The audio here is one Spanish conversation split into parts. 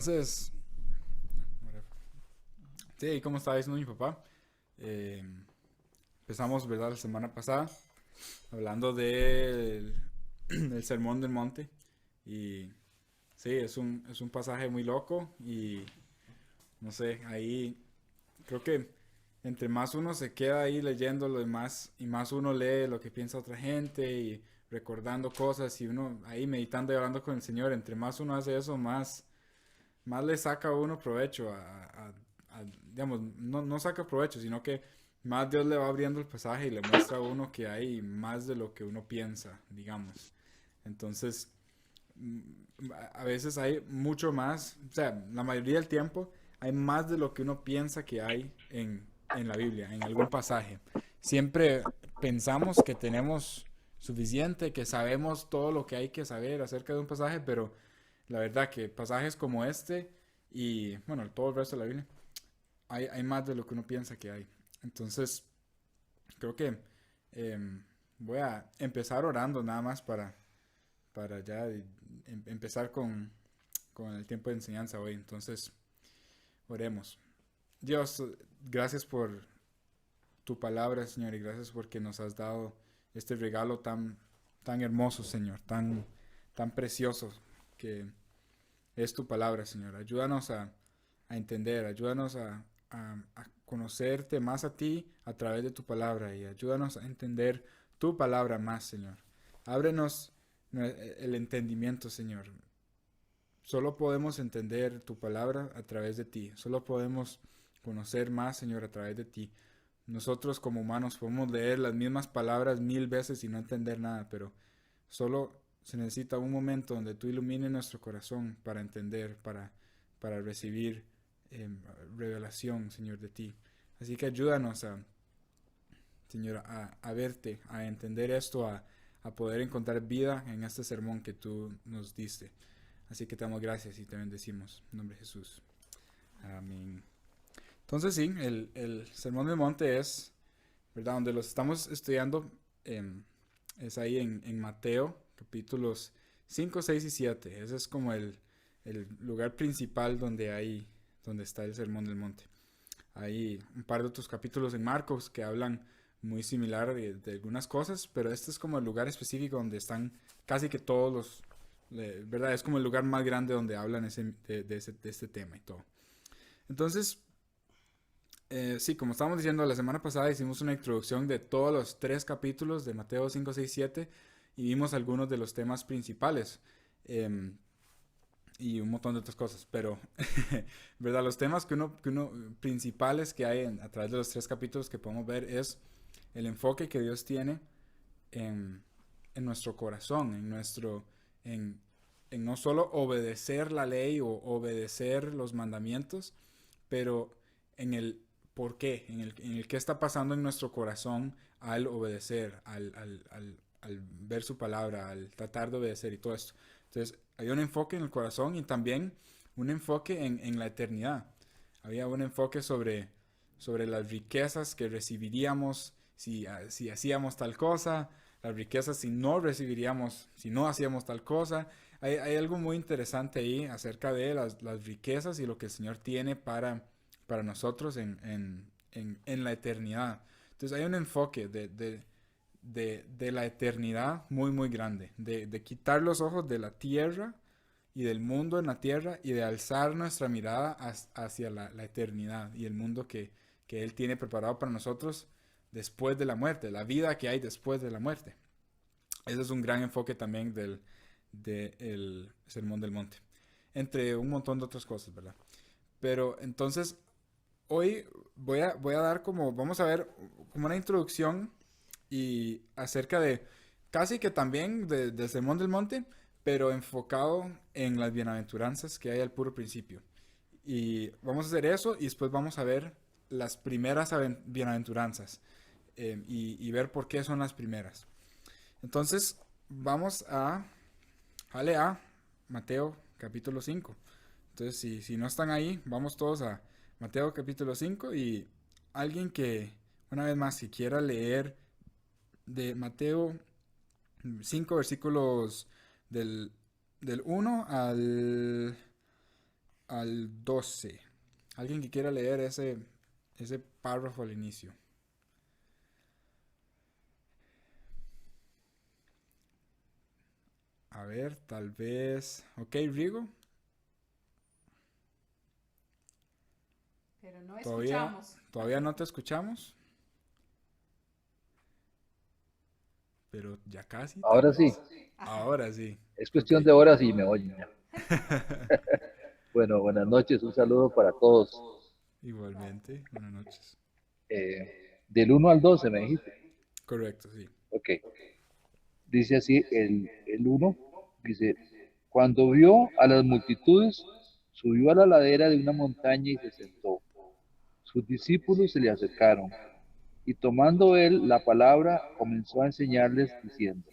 Entonces, sí, como estaba diciendo mi papá, eh, empezamos, ¿verdad? La semana pasada hablando del Sermón del Monte. Y sí, es un pasaje muy loco y no sé, ahí creo que entre más uno se queda ahí leyéndolo y más uno lee lo que piensa otra gente y recordando cosas y uno ahí meditando y hablando con el Señor, entre más uno hace eso, más le saca a uno provecho digamos, no saca provecho, sino que más Dios le va abriendo el pasaje y le muestra a uno que hay más de lo que uno piensa, digamos. Entonces, a veces hay mucho más, o sea, la mayoría del tiempo hay más de lo que uno piensa que hay en la Biblia, en algún pasaje. Siempre pensamos que tenemos suficiente, que sabemos todo lo que hay que saber acerca de un pasaje, pero la verdad que pasajes como este y, bueno, todo el resto de la Biblia, hay más de lo que uno piensa que hay. Entonces, creo que voy a empezar orando nada más para ya empezar con el tiempo de enseñanza hoy. Entonces, oremos. Dios, gracias por tu palabra, Señor, y gracias porque nos has dado este regalo tan hermoso, Señor, tan precioso que es tu palabra, Señor. Ayúdanos a entender, ayúdanos a conocerte más a ti a través de tu palabra y ayúdanos a entender tu palabra más, Señor. Ábrenos el entendimiento, Señor. Solo podemos entender tu palabra a través de ti. Solo podemos conocer más, Señor, a través de ti. Nosotros como humanos podemos leer las mismas palabras 1000 veces y no entender nada, pero solo se necesita un momento donde tú ilumines nuestro corazón para entender, para recibir eh, revelación, Señor, de ti. Así que ayúdanos, Señor, a verte, a entender esto, a poder encontrar vida en este sermón que tú nos diste. Así que te damos gracias y te bendecimos. En nombre de Jesús. Amén. Entonces sí, el Sermón del Monte es, ¿verdad? Donde los estamos estudiando es ahí en Mateo, capítulos 5, 6 y 7. Ese es como el lugar principal donde está el Sermón del Monte. Hay un par de otros capítulos en Marcos que hablan muy similar de algunas cosas, pero este es como el lugar específico donde están casi que todos ¿verdad? Es como el lugar más grande donde hablan de este tema y todo. Entonces, sí, como estábamos diciendo, la semana pasada hicimos una introducción de todos los tres capítulos de Mateo 5, 6, 7 y vimos algunos de los temas principales eh, y un montón de otras cosas, pero, ¿verdad? Los temas que uno principales que hay a través de los tres capítulos que podemos ver es el enfoque que Dios tiene en, en nuestro corazón, en, en no solo obedecer la ley o obedecer los mandamientos, pero en el por qué, en el qué está pasando en nuestro corazón al obedecer, al ver su palabra, al tratar de obedecer y todo esto. Entonces, hay un enfoque en el corazón y también un enfoque en la eternidad. Había un enfoque sobre las riquezas que recibiríamos si hacíamos tal cosa, las riquezas si no recibiríamos, si no hacíamos tal cosa. Hay algo muy interesante ahí acerca de las riquezas y lo que el Señor tiene para nosotros en la eternidad. Entonces hay un enfoque de la eternidad muy, muy grande, de quitar los ojos de la tierra y del mundo en la tierra y de alzar nuestra mirada hacia la eternidad y el mundo que Él tiene preparado para nosotros después de la muerte, la vida que hay después de la muerte. Ese es un gran enfoque también del Sermón del Monte, entre un montón de otras cosas, ¿verdad? Pero entonces, hoy voy a dar vamos a ver como una introducción y acerca de casi que también del Sermón del Monte, pero enfocado en las bienaventuranzas que hay al puro principio. Y vamos a hacer eso y después vamos a ver las primeras bienaventuranzas y ver por qué son las primeras. Entonces, vamos a Mateo capítulo 5. Entonces, si no están ahí, vamos todos a Mateo capítulo 5 y alguien que, una vez más, si quiera leer de Mateo 5 versículos del, del 1 al al 12. Alguien que quiera leer ese párrafo al inicio. A ver, tal vez. Ok, Rigo. Pero no Todavía, escuchamos. todavía no te escuchamos, pero ya casi, tal Ahora sí, vez. Ajá. Ahora sí. es Ok. cuestión de horas y me oyen ya. Bueno, buenas noches, un saludo para todos. Igualmente, buenas noches. Eh, del 1 al 12 me dijiste. Correcto, sí. Ok, dice así el 1, dice, cuando vio a las multitudes, subió a la ladera de una montaña y se sentó. Sus discípulos se le acercaron y tomando él la palabra comenzó a enseñarles diciendo,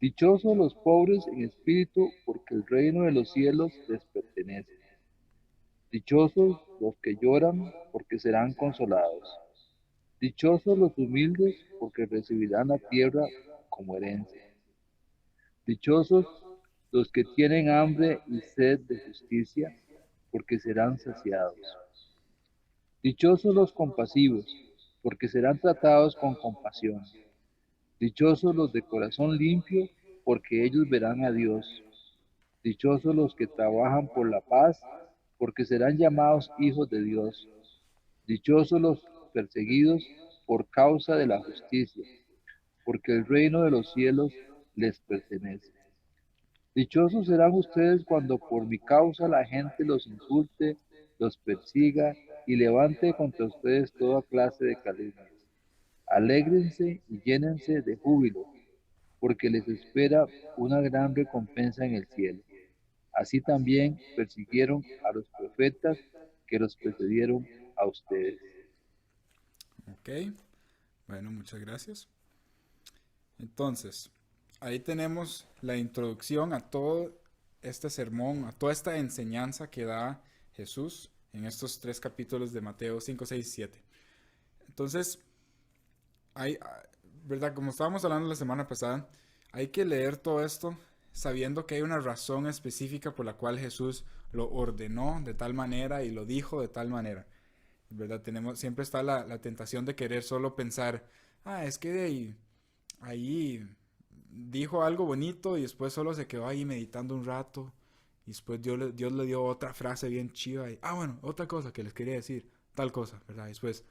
dichosos los pobres en espíritu, porque el reino de los cielos les pertenece. Dichosos los que lloran, porque serán consolados. Dichosos los humildes, porque recibirán la tierra como herencia. Dichosos los que tienen hambre y sed de justicia, porque serán saciados. Dichosos los compasivos, porque serán tratados con compasión. Dichosos los de corazón limpio, porque ellos verán a Dios. Dichosos los que trabajan por la paz, porque serán llamados hijos de Dios. Dichosos los perseguidos por causa de la justicia, porque el reino de los cielos les pertenece. Dichosos serán ustedes cuando por mi causa la gente los insulte, los persiga y levante contra ustedes toda clase de calumnias. Alégrense y llénense de júbilo, porque les espera una gran recompensa en el cielo. Así también persiguieron a los profetas que los precedieron a ustedes. Ok. Bueno, muchas gracias. Entonces, ahí tenemos la introducción a todo este sermón, a toda esta enseñanza que da Jesús en estos 3 capítulos de Mateo 5, 6 y 7. Entonces, hay, ¿verdad? Como estábamos hablando la semana pasada, hay que leer todo esto sabiendo que hay una razón específica por la cual Jesús lo ordenó de tal manera y lo dijo de tal manera. ¿Verdad? Siempre está la tentación de querer solo pensar, es que ahí dijo algo bonito y después solo se quedó ahí meditando un rato. Y después Dios le dio otra frase bien chiva. Y, bueno, otra cosa que les quería decir. Tal cosa, ¿verdad? Y después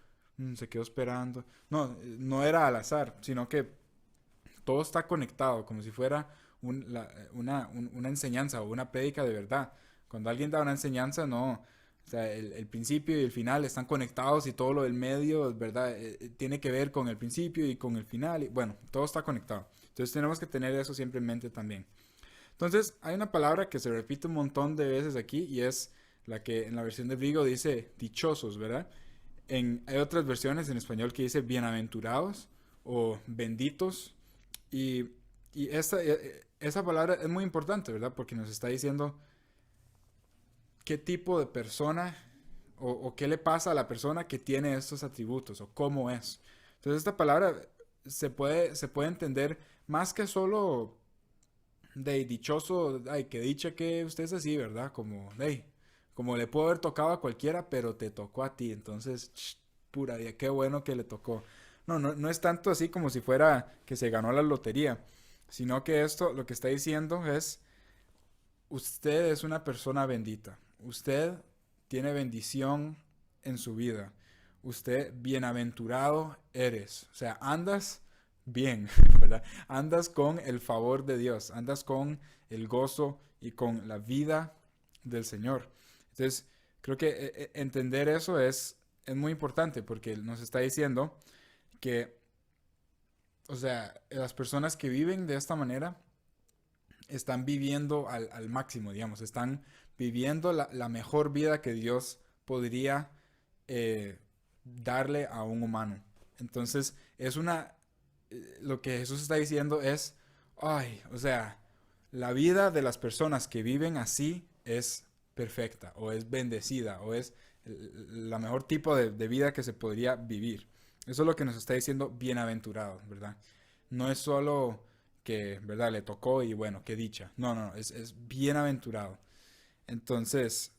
se quedó esperando. No, no era al azar, sino que todo está conectado, como si fuera una enseñanza o una prédica de verdad. Cuando alguien da una enseñanza, no. O sea, el principio y el final están conectados y todo lo del medio, ¿verdad? Tiene que ver con el principio y con el final. Y, bueno, todo está conectado. Entonces tenemos que tener eso siempre en mente también. Entonces, hay una palabra que se repite un montón de veces aquí y es la que en la versión de Vigo dice dichosos, ¿verdad? Hay otras versiones en español que dice bienaventurados o benditos y, y esa palabra es muy importante, ¿verdad? Porque nos está diciendo qué tipo de persona o qué le pasa a la persona que tiene estos atributos o cómo es. Entonces esta palabra se puede entender más que solo de dichoso, que dicha que usted es así, ¿verdad? Como le puede haber tocado a cualquiera, pero te tocó a ti. Entonces, pura vida, qué bueno que le tocó. No, no, no es tanto así como si fuera que se ganó la lotería, sino que esto lo que está diciendo es, usted es una persona bendita. Usted tiene bendición en su vida. Usted bienaventurado eres. O sea, andas bien, ¿verdad? Andas con el favor de Dios. Andas con el gozo y con la vida del Señor. Entonces, creo que entender eso es muy importante porque nos está diciendo que, o sea, las personas que viven de esta manera están viviendo al máximo, digamos, están viviendo la mejor vida que Dios podría darle a un humano. Entonces, lo que Jesús está diciendo es, o sea, la vida de las personas que viven así es perfecta, o es bendecida, o es la mejor tipo de vida que se podría vivir. Eso es lo que nos está diciendo bienaventurado, ¿verdad? No es solo que, ¿verdad? Le tocó y bueno, qué dicha. No, no, es bienaventurado. Entonces,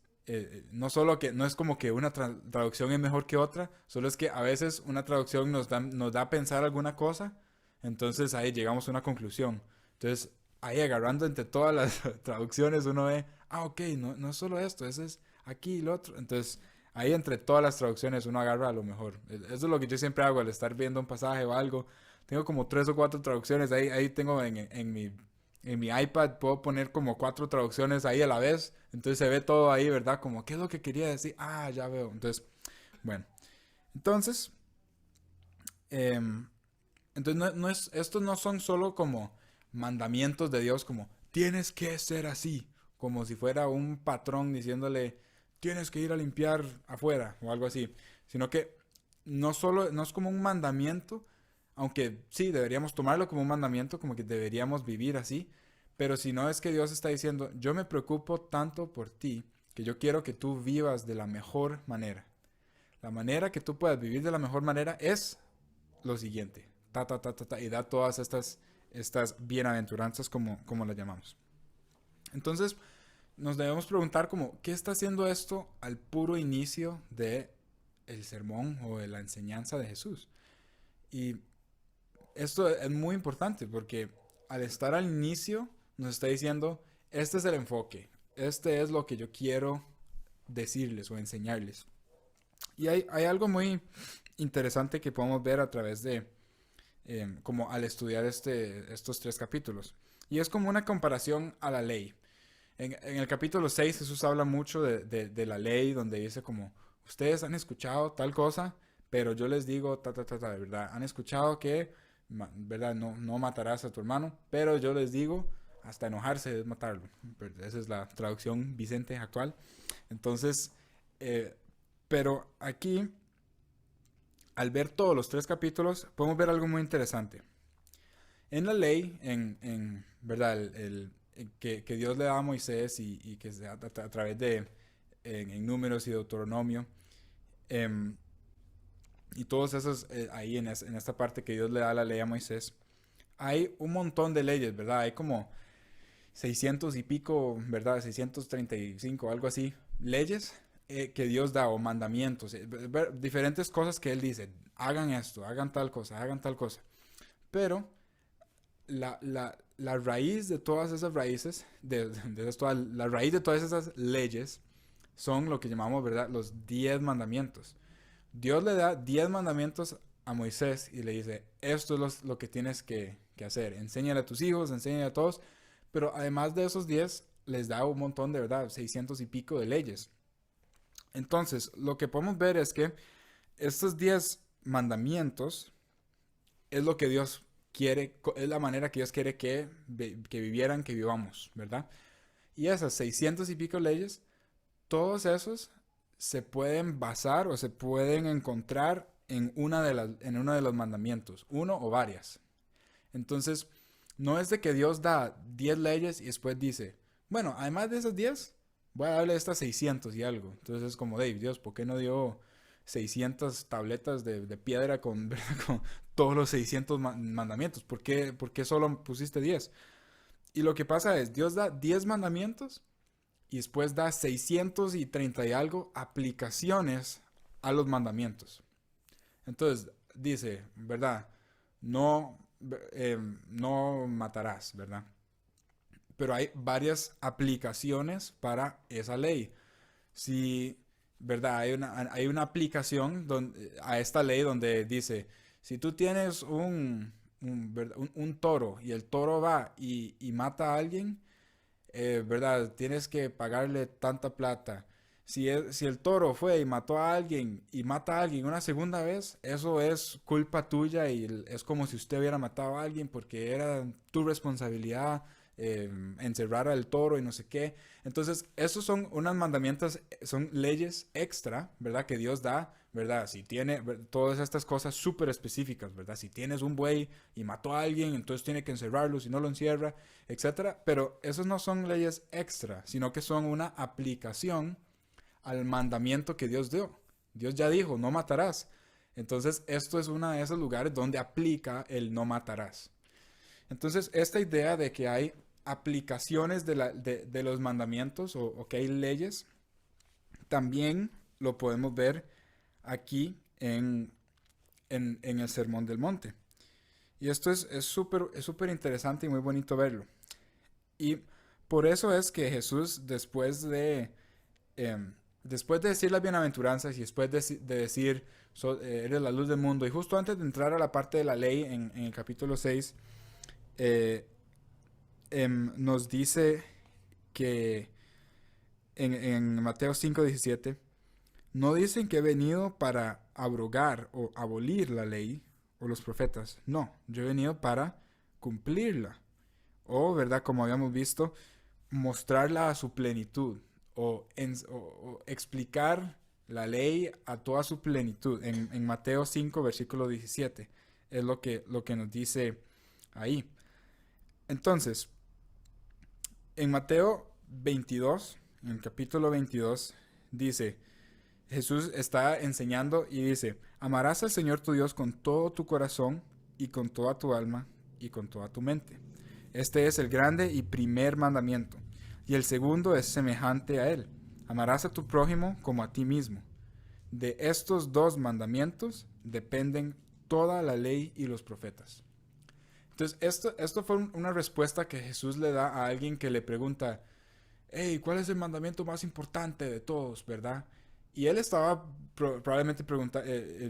no solo que, no es como que una traducción es mejor que otra, solo es que a veces una traducción nos da a pensar alguna cosa, entonces ahí llegamos a una conclusión. Entonces, ahí agarrando entre todas las traducciones uno ve, ok, no es solo esto, ese es aquí y lo otro. Entonces, ahí entre todas las traducciones uno agarra a lo mejor. Eso es lo que yo siempre hago al estar viendo un pasaje o algo. Tengo como tres o cuatro traducciones, ahí tengo en mi iPad, puedo poner como cuatro traducciones ahí a la vez. Entonces se ve todo ahí, ¿verdad? Como, ¿qué es lo que quería decir? Ah, ya veo. Entonces, bueno. Entonces, em, entonces estos no son solo como mandamientos de Dios, como tienes que ser así, como si fuera un patrón diciéndole tienes que ir a limpiar afuera o algo así, sino que no es como un mandamiento, aunque sí deberíamos tomarlo como un mandamiento, como que deberíamos vivir así, pero si no es que Dios está diciendo yo me preocupo tanto por ti que yo quiero que tú vivas de la mejor manera. La manera que tú puedas vivir de la mejor manera es lo siguiente, y da todas estas bienaventuranzas como las llamamos. Entonces, nos debemos preguntar como, ¿qué está haciendo esto al puro inicio de el sermón o de la enseñanza de Jesús? Y esto es muy importante porque al estar al inicio nos está diciendo, este es el enfoque, este es lo que yo quiero decirles o enseñarles. Y hay algo muy interesante que podemos ver a través de, como al estudiar estos tres capítulos. Y es como una comparación a la ley. En el capítulo 6 Jesús habla mucho de la ley, donde dice como, ustedes han escuchado tal cosa, pero yo les digo, de verdad, han escuchado que, verdad, no matarás a tu hermano, pero yo les digo, hasta enojarse es matarlo. Esa es la traducción Vicente actual. Entonces, eh, pero aquí, al ver todos los tres capítulos, podemos ver algo muy interesante. En la ley, ¿verdad? Que Dios le da a Moisés y que se a través de en Números y Deuteronomio, em, y todos esos, ahí en esta parte que Dios le da la ley a Moisés, hay un montón de leyes, ¿verdad? Hay como 600 y pico, ¿verdad? 635, algo así, leyes que Dios da o mandamientos, diferentes cosas que Él dice, hagan esto, hagan tal cosa, hagan tal cosa. Pero la raíz de todas esas raíces, la raíz de todas esas leyes son lo que llamamos, ¿verdad? Los 10 mandamientos. Dios le da 10 mandamientos a Moisés y le dice, esto es lo que tienes que hacer. Enséñale a tus hijos, enséñale a todos. Pero además de esos 10, les da un montón de, ¿verdad? 600 y pico de leyes. Entonces, lo que podemos ver es que estos 10 mandamientos es lo que Dios quiere, es la manera que Dios quiere que vivieran, que vivamos, ¿verdad? Y esas 600 y pico leyes, todos esos se pueden basar o se pueden encontrar en uno de los mandamientos, uno o varias. Entonces, no es de que Dios da 10 leyes y después dice, bueno, además de esas 10, voy a darle estas 600 y algo. Entonces es como, Dave, Dios, ¿por qué no dio 600 tabletas de piedra con, con todos los 600 mandamientos? Por qué solo pusiste 10? Y lo que pasa es, Dios da 10 mandamientos y después da 630 y algo aplicaciones a los mandamientos. Entonces dice, ¿verdad? No, no matarás, ¿verdad? Pero hay varias aplicaciones para esa ley. Si, ¿verdad? Hay una aplicación a esta ley donde dice, si tú tienes un toro y el toro va y mata a alguien, ¿verdad? Tienes que pagarle tanta plata. Si el toro fue y mató a alguien y mata a alguien una segunda vez, eso es culpa tuya y es como si usted hubiera matado a alguien porque era tu responsabilidad encerrar al toro y no sé qué. Entonces, esos son unas mandamientos, son leyes extra, ¿verdad? Que Dios da, ¿verdad? Si tiene todas estas cosas súper específicas, ¿verdad? Si tienes un buey y mató a alguien, entonces tiene que encerrarlo, si no lo encierra, etcétera. Pero esos no son leyes extra, sino que son una aplicación al mandamiento que Dios dio. Dios ya dijo, no matarás. Entonces, esto es uno de esos lugares donde aplica el no matarás. Entonces, esta idea de que hay aplicaciones de los mandamientos o que hay leyes, también lo podemos ver aquí en el Sermón del Monte. Y esto es súper interesante y muy bonito verlo. Y por eso es que Jesús, después de decir las bienaventuranzas y después de decir, eres la luz del mundo, y justo antes de entrar a la parte de la ley en el capítulo 6, nos dice que en Mateo 5:17, no dicen que he venido para abrogar o abolir la ley o los profetas. No, yo he venido para cumplirla. O, ¿verdad? Como habíamos visto, mostrarla a su plenitud. O explicar la ley a toda su plenitud. En Mateo 5, versículo 17. Es lo que nos dice ahí. Entonces, en Mateo 22, en el capítulo 22, dice, Jesús está enseñando y dice, amarás al Señor tu Dios con todo tu corazón y con toda tu alma y con toda tu mente. Este es el grande y primer mandamiento. Y el segundo es semejante a él. Amarás a tu prójimo como a ti mismo. De estos dos mandamientos dependen toda la ley y los profetas. Entonces, esto fue una respuesta que Jesús le da a alguien que le pregunta, hey, ¿cuál es el mandamiento más importante de todos, verdad? Y él estaba probablemente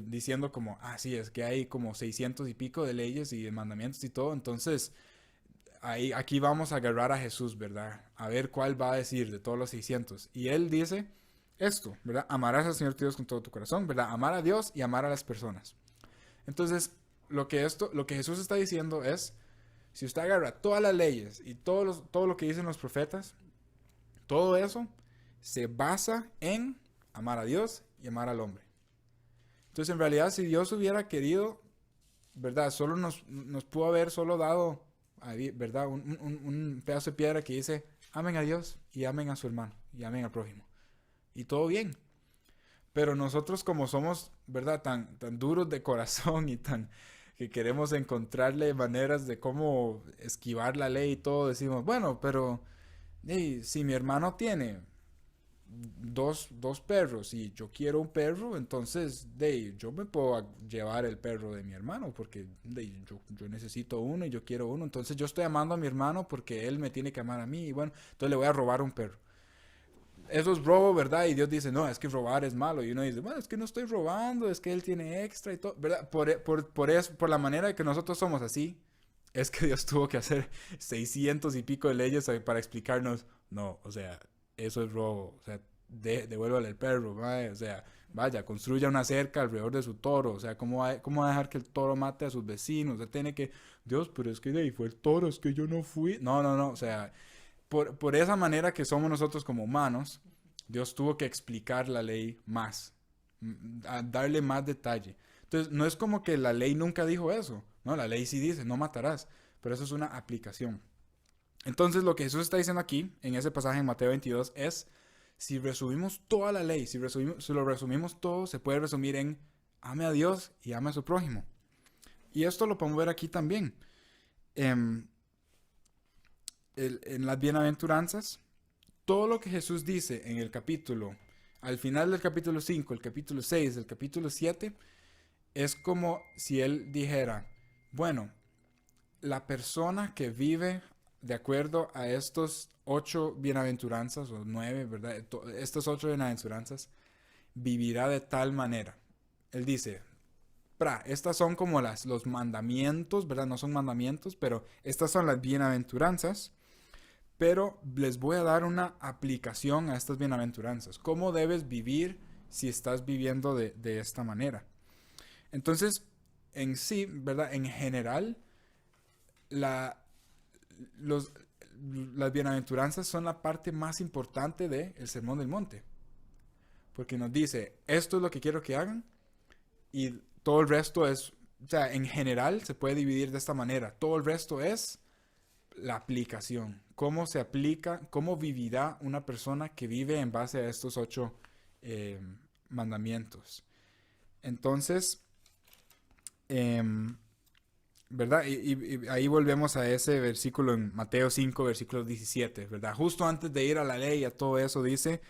diciendo como, sí, es que hay como 600 y pico de leyes y de mandamientos y todo, entonces aquí vamos a agarrar a Jesús, ¿verdad? A ver cuál va a decir de todos los 600. Y él dice esto, ¿verdad? Amarás al Señor tu Dios con todo tu corazón, ¿verdad? Amar a Dios y amar a las personas. Entonces, lo que Jesús está diciendo es, si usted agarra todas las leyes y todo lo que dicen los profetas, todo eso se basa en amar a Dios y amar al hombre. Entonces, en realidad, si Dios hubiera querido, ¿verdad? Solo nos pudo haber solo dado, ¿verdad? Un pedazo de piedra que dice, amen a Dios y amen a su hermano y amen al prójimo. Y todo bien. Pero nosotros como somos, ¿verdad? Tan duros de corazón y que queremos encontrarle maneras de cómo esquivar la ley y todo, decimos, bueno, pero si mi hermano tiene dos perros y yo quiero un perro, entonces yo me puedo llevar el perro de mi hermano porque yo necesito uno y yo quiero uno. Entonces yo estoy amando a mi hermano porque él me tiene que amar a mí y bueno, entonces le voy a robar un perro. Eso es robo, ¿verdad? Y Dios dice, no, es que robar es malo. Y uno dice, bueno, es que no estoy robando, es que él tiene extra y todo, ¿verdad? Por la manera de que nosotros somos así, es que Dios tuvo que hacer 600 y pico de leyes para explicarnos, no, o sea, eso es robo, o sea, devuélvale el perro, ¿vale? O sea, vaya, construya una cerca alrededor de su toro, o sea, ¿cómo va a dejar que el toro mate a sus vecinos? O sea, tiene que, Dios, pero es que de ahí fue el toro, es que yo no fui. No, o sea, por esa manera que somos nosotros como humanos, Dios tuvo que explicar la ley más, darle más detalle. Entonces, no es como que la ley nunca dijo eso, ¿no? La ley sí dice, no matarás, pero eso es una aplicación. Entonces, lo que Jesús está diciendo aquí, en ese pasaje en Mateo 22, es, si resumimos toda la ley, si lo resumimos todo, se puede resumir en, ame a Dios y ame a su prójimo. Y esto lo podemos ver aquí también. En las bienaventuranzas, todo lo que Jesús dice en el capítulo, al final del capítulo 5, el capítulo 6, el capítulo 7, es como si él dijera, bueno, la persona que vive de acuerdo a estos 8 bienaventuranzas, o 9, ¿verdad? Estas 8 bienaventuranzas, vivirá de tal manera. Él dice, estas son como los mandamientos, ¿verdad? No son mandamientos, pero estas son las bienaventuranzas. Pero les voy a dar una aplicación a estas bienaventuranzas. ¿Cómo debes vivir si estás viviendo de esta manera? Entonces, en sí, ¿verdad? En general, las bienaventuranzas son la parte más importante del Sermón del Monte. Porque nos dice, esto es lo que quiero que hagan. Y todo el resto es, o sea, en general se puede dividir de esta manera. Todo el resto es la aplicación. ¿Cómo se aplica? ¿Cómo vivirá una persona que vive en base a estos 8 mandamientos? Entonces, ¿verdad? Y ahí volvemos a ese versículo en Mateo 5, versículo 17, ¿verdad? Justo antes de ir a la ley, a todo eso, dice,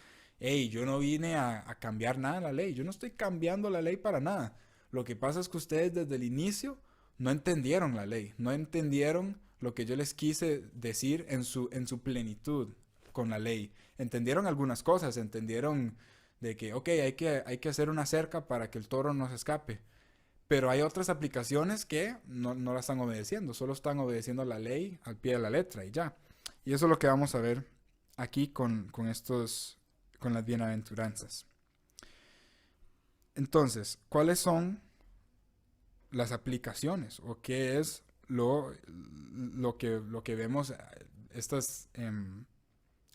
hey, yo no vine a cambiar nada de la ley, yo no estoy cambiando la ley para nada. Lo que pasa es que ustedes desde el inicio no entendieron la ley, no entendieron lo que yo les quise decir en su plenitud con la ley. Entendieron algunas cosas, entendieron de que, ok, hay que hacer una cerca para que el toro no se escape. Pero hay otras aplicaciones que no la están obedeciendo, solo están obedeciendo la ley al pie de la letra y ya. Y eso es lo que vamos a ver aquí con las bienaventuranzas. Entonces, ¿cuáles son las aplicaciones o qué es lo que vemos estas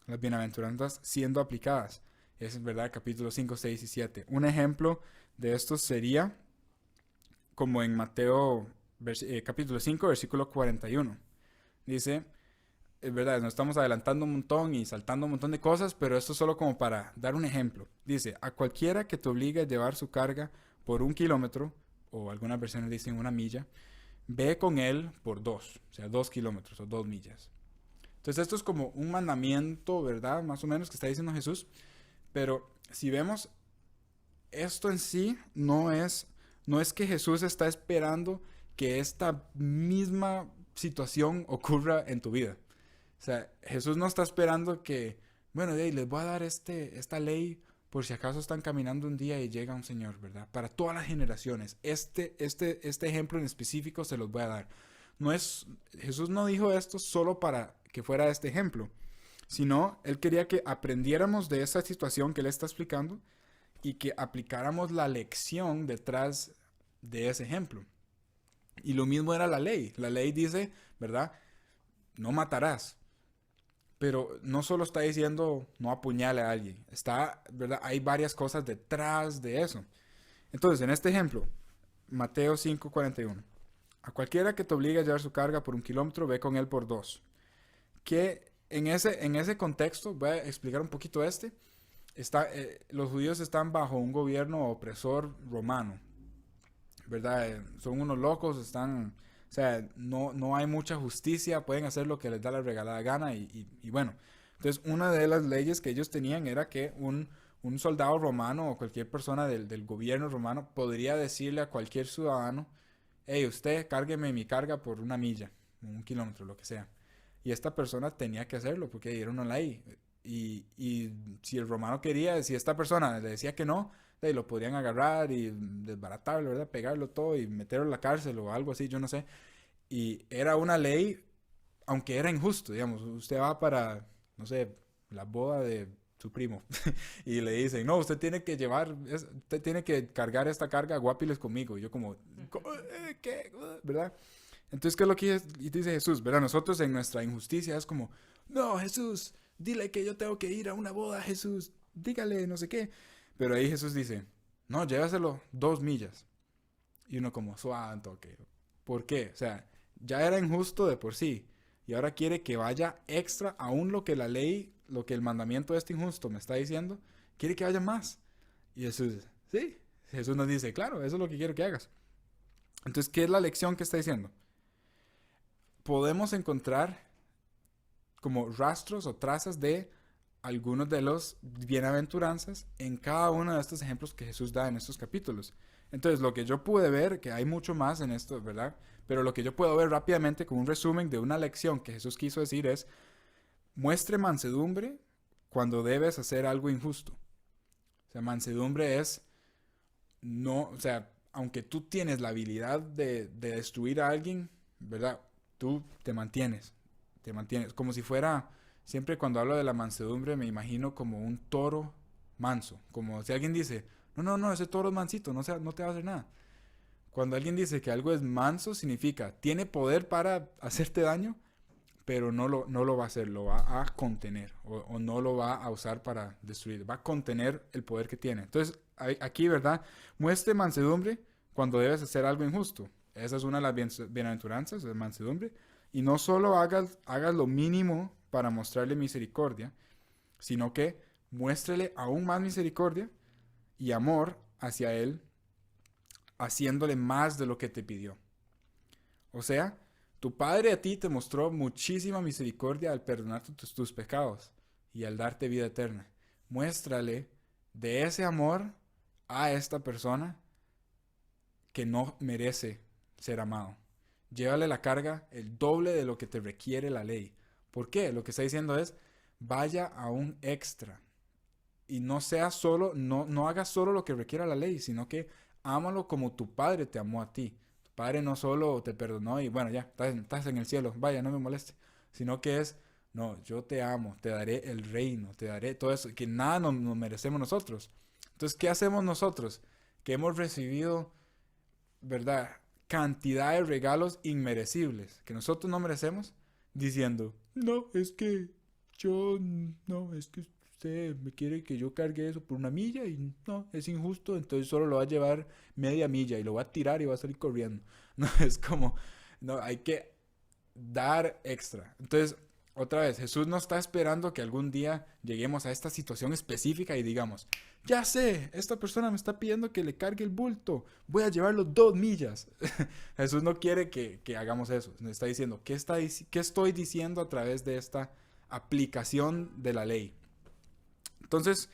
las bienaventuranzas siendo aplicadas? Es verdad, capítulos 5, 6 y 7. Un ejemplo de esto sería como en Mateo capítulo 5, versículo 41. Dice, es verdad, nos estamos adelantando un montón y saltando un montón de cosas, pero esto es solo como para dar un ejemplo. Dice, a cualquiera que te obligue a llevar su carga por 1 kilómetro, o algunas versiones dicen 1 milla, ve con él por 2, o sea, 2 kilómetros o 2 millas. Entonces esto es como un mandamiento, ¿verdad? Más o menos que está diciendo Jesús, pero si vemos, esto en sí no es que Jesús está esperando que esta misma situación ocurra en tu vida. O sea, Jesús no está esperando que, bueno, les voy a dar esta ley por si acaso están caminando un día y llega un Señor, ¿verdad? Para todas las generaciones. Este ejemplo en específico se los voy a dar. Jesús no dijo esto solo para que fuera este ejemplo, sino Él quería que aprendiéramos de esa situación que Él está explicando y que aplicáramos la lección detrás de ese ejemplo. Y lo mismo era la ley. La ley dice, ¿verdad? No matarás. Pero no solo está diciendo no apuñale a alguien. ¿Verdad? Hay varias cosas detrás de eso. Entonces, en este ejemplo, Mateo 5:41. A cualquiera que te obligue a llevar su carga por 1 kilómetro, ve con él por 2. Que en ese contexto, voy a explicar un poquito los judíos están bajo un gobierno opresor romano, ¿verdad? Son unos locos, o sea, no hay mucha justicia, pueden hacer lo que les da la regalada gana y bueno. Entonces, una de las leyes que ellos tenían era que un soldado romano o cualquier persona del gobierno romano podría decirle a cualquier ciudadano, hey, usted cárgueme mi carga por 1 milla, 1 kilómetro, lo que sea. Y esta persona tenía que hacerlo porque era una ley. Y si el romano quería, si esta persona le decía que no, lo podrían agarrar y desbaratarlo, ¿verdad? Pegarlo todo y meterlo en la cárcel o algo así, yo no sé. Y era una ley, aunque era injusto, digamos. Usted va para, no sé, la boda de su primo y le dicen, no, usted tiene que cargar esta carga guapiles conmigo. Y yo como, ¿qué? ¿Verdad? Entonces, ¿qué es lo que dice Jesús? ¿Verdad? Nosotros en nuestra injusticia es como, no, Jesús, dile que yo tengo que ir a una boda, Jesús, dígale, no sé qué. Pero ahí Jesús dice, no, llévaselo 2 millas. Y uno como, suave, toque. ¿Por qué? O sea, ya era injusto de por sí. Y ahora quiere que vaya extra, aún lo que la ley, lo que el mandamiento de este injusto me está diciendo, quiere que vaya más. Y Jesús, sí. Jesús nos dice, claro, eso es lo que quiero que hagas. Entonces, ¿qué es la lección que está diciendo? Podemos encontrar como rastros o trazas de algunos de los bienaventuranzas en cada uno de estos ejemplos que Jesús da en estos capítulos. Entonces, lo que yo pude ver, que hay mucho más en esto, ¿verdad? Pero lo que yo puedo ver rápidamente como un resumen de una lección que Jesús quiso decir es, muestre mansedumbre cuando debes hacer algo injusto. O sea, mansedumbre es, no, o sea, aunque tú tienes la habilidad de destruir a alguien, ¿verdad? Tú te mantienes, como si fuera, siempre cuando hablo de la mansedumbre me imagino como un toro manso, como si alguien dice, no, ese toro es mansito, no te va a hacer nada. Cuando alguien dice que algo es manso, significa, tiene poder para hacerte daño, pero no lo va a hacer, lo va a contener, o no lo va a usar para destruir, va a contener el poder que tiene. Entonces, aquí, ¿verdad? Muestre mansedumbre cuando debes hacer algo injusto. Esa es una de las bienaventuranzas, de mansedumbre. Y no solo hagas lo mínimo para mostrarle misericordia, sino que muéstrele aún más misericordia y amor hacia él, haciéndole más de lo que te pidió. O sea, tu Padre a ti te mostró muchísima misericordia al perdonar tus pecados y al darte vida eterna. Muéstrale de ese amor a esta persona que no merece ser amado. Llévale la carga el doble de lo que te requiere la ley. ¿Por qué? Lo que está diciendo es, vaya a un extra. Y no sea solo, no hagas solo lo que requiera la ley, sino que ámalo como tu Padre te amó a ti. Tu Padre no solo te perdonó y bueno, ya, estás en el cielo, vaya, no me moleste. Sino que es, no, yo te amo, te daré el reino, te daré todo eso, que nada nos merecemos nosotros. Entonces, ¿qué hacemos nosotros? Que hemos recibido, ¿verdad? Cantidad de regalos inmerecibles que nosotros no merecemos, diciendo, no, es que yo, no, es que usted me quiere que yo cargue eso por una milla y no, es injusto, entonces solo lo va a llevar media milla y lo va a tirar y va a salir corriendo. No, es como, no, hay que dar extra. Entonces, otra vez, Jesús no está esperando que algún día lleguemos a esta situación específica y digamos, ya sé, esta persona me está pidiendo que le cargue el bulto, voy a llevarlo 2 millas. Jesús no quiere que hagamos eso. Nos está diciendo, ¿qué estoy diciendo a través de esta aplicación de la ley? Entonces,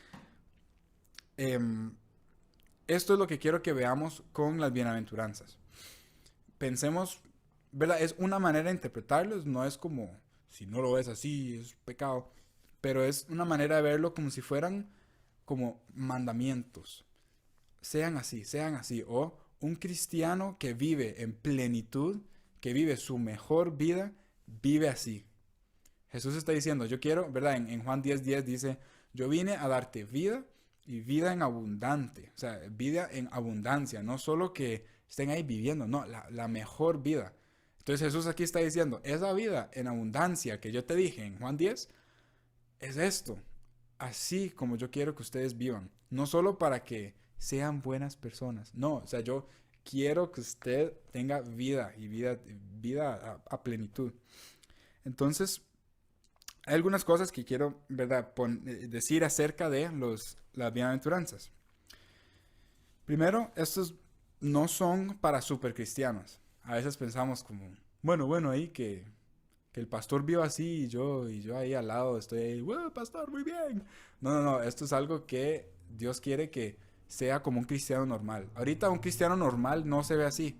esto es lo que quiero que veamos con las bienaventuranzas. Pensemos, ¿verdad? Es una manera de interpretarlos, no es como, si no lo ves así, es pecado, pero es una manera de verlo como si fueran como mandamientos. Sean así. O un cristiano que vive en plenitud, que vive su mejor vida, vive así. Jesús está diciendo, yo quiero, ¿verdad? En Juan 10:10 dice, yo vine a darte vida y vida en abundante. O sea, vida en abundancia, no solo que estén ahí viviendo, no, la mejor vida. Entonces Jesús aquí está diciendo, esa vida en abundancia que yo te dije en Juan 10, es esto. Así como yo quiero que ustedes vivan. No solo para que sean buenas personas. No, o sea, yo quiero que usted tenga vida y vida a plenitud. Entonces, hay algunas cosas que quiero, ¿verdad? Decir acerca de las bienaventuranzas. Primero, estos no son para supercristianos. A veces pensamos como, bueno, ahí que el pastor viva así y yo ahí al lado estoy ahí, ¡wow, pastor, muy bien! No, esto es algo que Dios quiere que sea como un cristiano normal. Ahorita un cristiano normal no se ve así,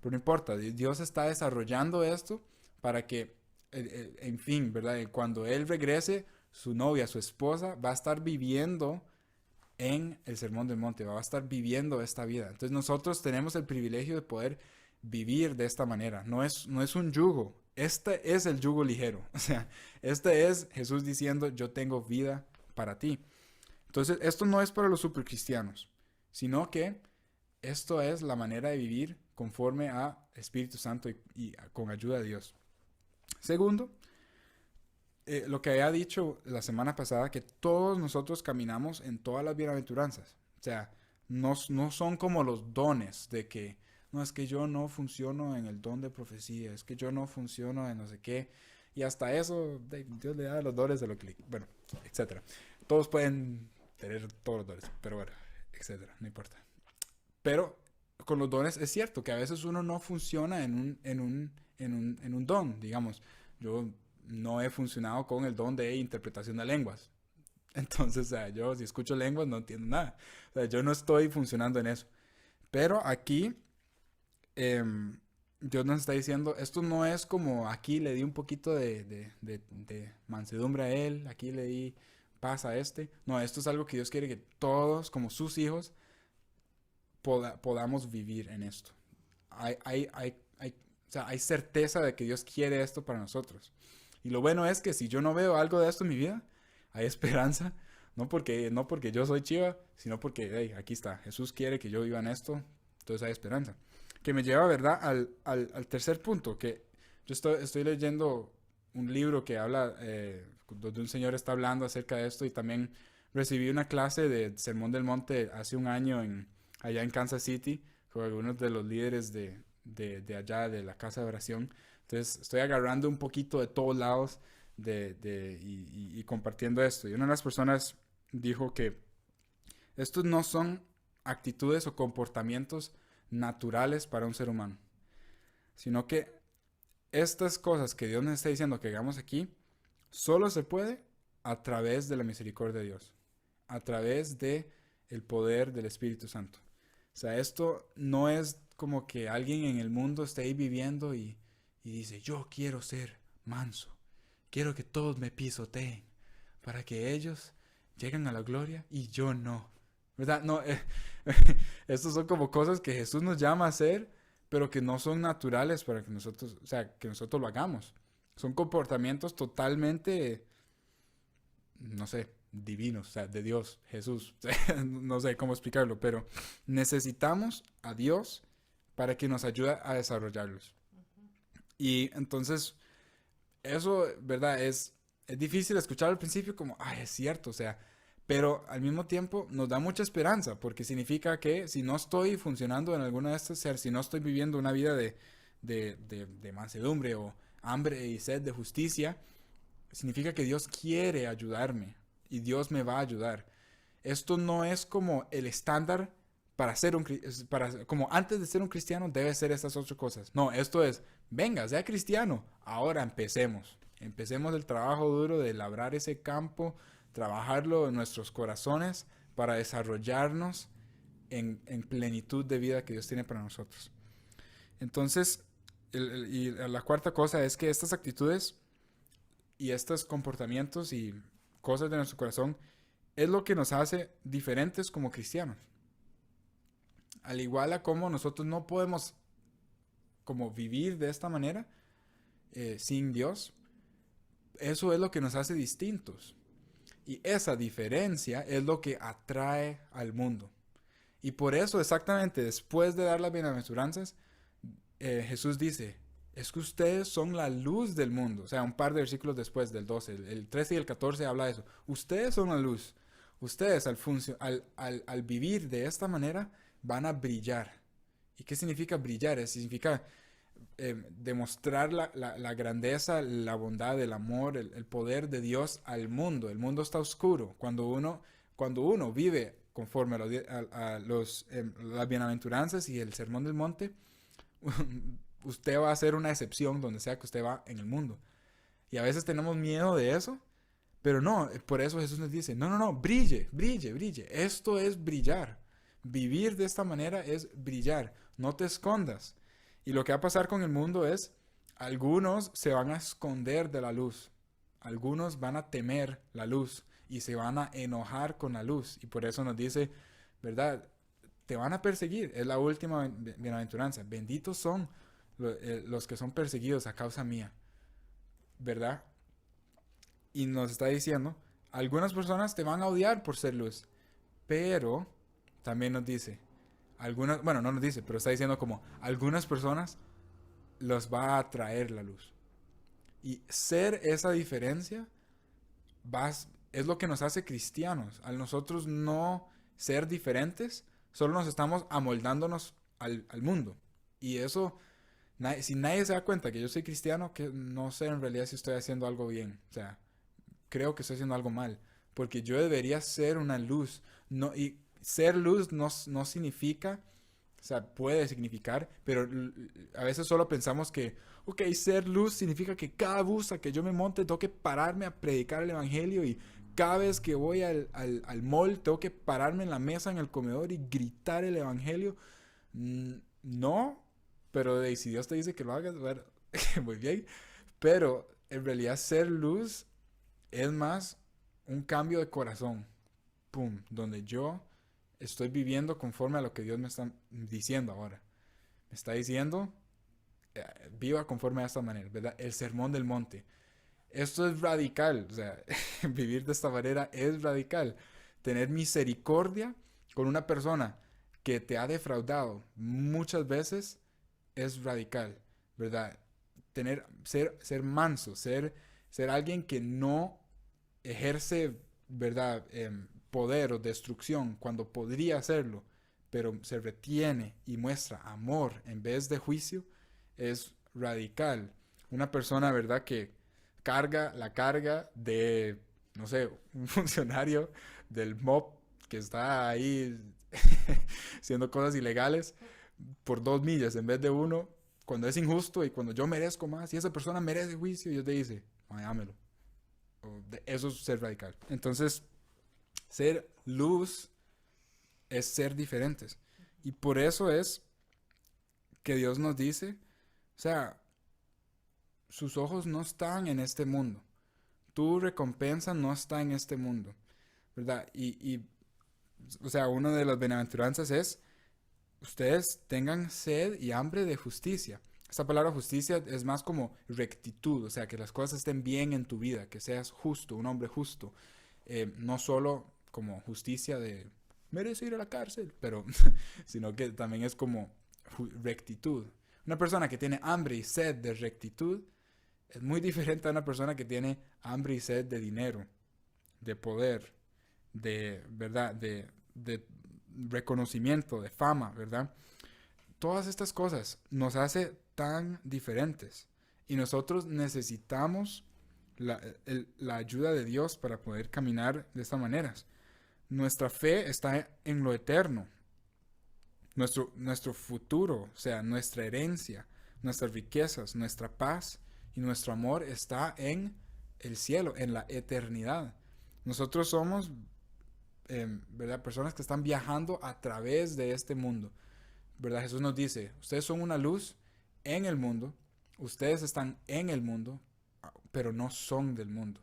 pero no importa, Dios está desarrollando esto para que, en fin, ¿verdad? Cuando Él regrese, su novia, su esposa, va a estar viviendo en el Sermón del Monte, va a estar viviendo esta vida. Entonces nosotros tenemos el privilegio de poder vivir de esta manera. No es un yugo, este es el yugo ligero. O sea, este es Jesús diciendo, yo tengo vida para ti. Entonces, esto no es para los supercristianos, sino que esto es la manera de vivir conforme a Espíritu Santo y con ayuda de Dios. Segundo, lo que había dicho la semana pasada, que todos nosotros caminamos en todas las bienaventuranzas. O sea, no son como los dones de que, no, es que yo no funciono en el don de profecía, es que yo no funciono en no sé qué. Y hasta eso, Dios le da los dones de lo que, bueno, etcétera. Todos pueden tener todos los dones, pero bueno, etcétera, no importa. Pero con los dones es cierto que a veces uno no funciona en un don, digamos. Yo no he funcionado con el don de interpretación de lenguas. Entonces, o sea, yo si escucho lenguas no entiendo nada. O sea, yo no estoy funcionando en eso. Pero aquí, Dios nos está diciendo, esto no es como aquí le di un poquito de mansedumbre a él, aquí le di paz a este. No, esto es algo que Dios quiere que todos, como sus hijos, podamos vivir en esto. O sea, hay certeza de que Dios quiere esto para nosotros. Y lo bueno es que si yo no veo algo de esto en mi vida, hay esperanza. No porque yo soy chiva, sino porque hey, aquí está. Jesús quiere que yo viva en esto. Entonces hay esperanza. Que me lleva, ¿verdad? Al tercer punto. Que yo estoy leyendo un libro que habla, donde un señor está hablando acerca de esto. Y también recibí una clase de Sermón del Monte hace un año allá en Kansas City, con algunos de los líderes de allá, de la casa de oración. Entonces estoy agarrando un poquito de todos lados y compartiendo esto. Y una de las personas dijo que estos no son actitudes o comportamientos naturales para un ser humano. sino que estas cosas que Dios nos está diciendo que hagamos aquí, solo se puede a través de la misericordia de Dios, a través de el poder del Espíritu Santo. O sea, esto no es como que alguien en el mundo esté ahí viviendo y dice, yo quiero ser manso, quiero que todos me pisoteen para que ellos lleguen a la gloria y yo no. ¿Verdad? No, estos son como cosas que Jesús nos llama a hacer, pero que no son naturales para que nosotros, o sea, que nosotros lo hagamos. Son comportamientos totalmente, no sé, divinos, o sea, de Dios, Jesús. No sé cómo explicarlo, pero necesitamos a Dios para que nos ayude a desarrollarlos. Y entonces, eso, ¿verdad? Es difícil escuchar al principio como, ay, es cierto, o sea, pero al mismo tiempo nos da mucha esperanza, porque significa que si no estoy funcionando en alguna de estas, o sea, si no estoy viviendo una vida de mansedumbre o hambre y sed de justicia, significa que Dios quiere ayudarme y Dios me va a ayudar. Esto no es como el estándar para ser como antes de ser un cristiano debe ser estas ocho cosas. No, esto es, venga, sea cristiano. Ahora empecemos. Empecemos el trabajo duro de labrar ese campo, trabajarlo en nuestros corazones para desarrollarnos en plenitud de vida que Dios tiene para nosotros. Entonces, y la cuarta cosa es que estas actitudes y estos comportamientos y cosas de nuestro corazón es lo que nos hace diferentes como cristianos. Al igual a como nosotros no podemos como vivir de esta manera sin Dios, eso es lo que nos hace distintos. Y esa diferencia es lo que atrae al mundo. Y por eso exactamente después de dar las bienaventuranzas, Jesús dice, es que ustedes son la luz del mundo. O sea, un par de versículos después del 12, el 13 y el 14 habla de eso. Ustedes son la luz. Ustedes al vivir de esta manera van a brillar. ¿Y qué significa brillar? Significa demostrar la grandeza, la bondad, el amor, el poder de Dios al mundo. El mundo está oscuro. Cuando uno vive conforme las bienaventuranzas y el sermón del monte, usted va a ser una excepción donde sea que usted va en el mundo. Y a veces tenemos miedo de eso, pero no, por eso Jesús nos dice, no, brille, brille, brille. Esto es brillar. Vivir de esta manera es brillar. No te escondas. Y lo que va a pasar con el mundo es, algunos se van a esconder de la luz. Algunos van a temer la luz y se van a enojar con la luz. Y por eso nos dice, ¿verdad? Te van a perseguir. Es la última bienaventuranza. Benditos son los que son perseguidos a causa mía. ¿Verdad? Y nos está diciendo, algunas personas te van a odiar por ser luz. Pero también nos dice, bueno, no nos dice, pero está diciendo como, algunas personas los va a atraer la luz. Y ser esa diferencia es lo que nos hace cristianos. Al nosotros no ser diferentes, solo nos estamos amoldándonos al mundo. Y eso, si nadie se da cuenta que yo soy cristiano, que no sé en realidad si estoy haciendo algo bien. O sea, creo que estoy haciendo algo mal. Porque yo debería ser una luz. No, y ser luz no significa, o sea, puede significar, pero a veces solo pensamos que, ok, ser luz significa que cada bus a que yo me monte tengo que pararme a predicar el evangelio y cada vez que voy al mall tengo que pararme en la mesa en el comedor y gritar el evangelio. No, pero si Dios te dice que lo hagas, bueno, muy bien, pero en realidad ser luz es más un cambio de corazón, pum, donde yo estoy viviendo conforme a lo que Dios me está diciendo ahora. Me está diciendo, viva conforme a esta manera, ¿verdad? El sermón del monte. Esto es radical, o sea, vivir de esta manera es radical. Tener misericordia con una persona que te ha defraudado muchas veces es radical, ¿verdad? Ser manso, ser alguien que no ejerce, ¿verdad? Poder o destrucción cuando podría hacerlo, pero se retiene y muestra amor en vez de juicio, es radical. Una persona, ¿verdad? Que la carga de, no sé, un funcionario del MOP que está ahí haciendo cosas ilegales por 2 millas en vez de 1, cuando es injusto y cuando yo merezco más y esa persona merece juicio, Dios te dice, dámelo. Eso es ser radical. Entonces, ser luz es ser diferentes. Y por eso es que Dios nos dice, o sea, sus ojos no están en este mundo. Tu recompensa no está en este mundo, ¿verdad? O sea, una de las bienaventuranzas es, ustedes tengan sed y hambre de justicia. Esta palabra justicia es más como rectitud, o sea, que las cosas estén bien en tu vida, que seas justo, un hombre justo. No solo como justicia de merece ir a la cárcel, pero sino que también es como rectitud. Una persona que tiene hambre y sed de rectitud es muy diferente a una persona que tiene hambre y sed de dinero, de poder, de verdad, de reconocimiento, de fama, ¿verdad? Todas estas cosas nos hace tan diferentes y nosotros necesitamos la ayuda de Dios para poder caminar de esta manera. Nuestra fe está en lo eterno, nuestro futuro, o sea, nuestra herencia, nuestras riquezas, nuestra paz y nuestro amor está en el cielo, en la eternidad. Nosotros somos, ¿verdad?, personas que están viajando a través de este mundo, ¿verdad? Jesús nos dice, ustedes son una luz en el mundo, ustedes están en el mundo, pero no son del mundo.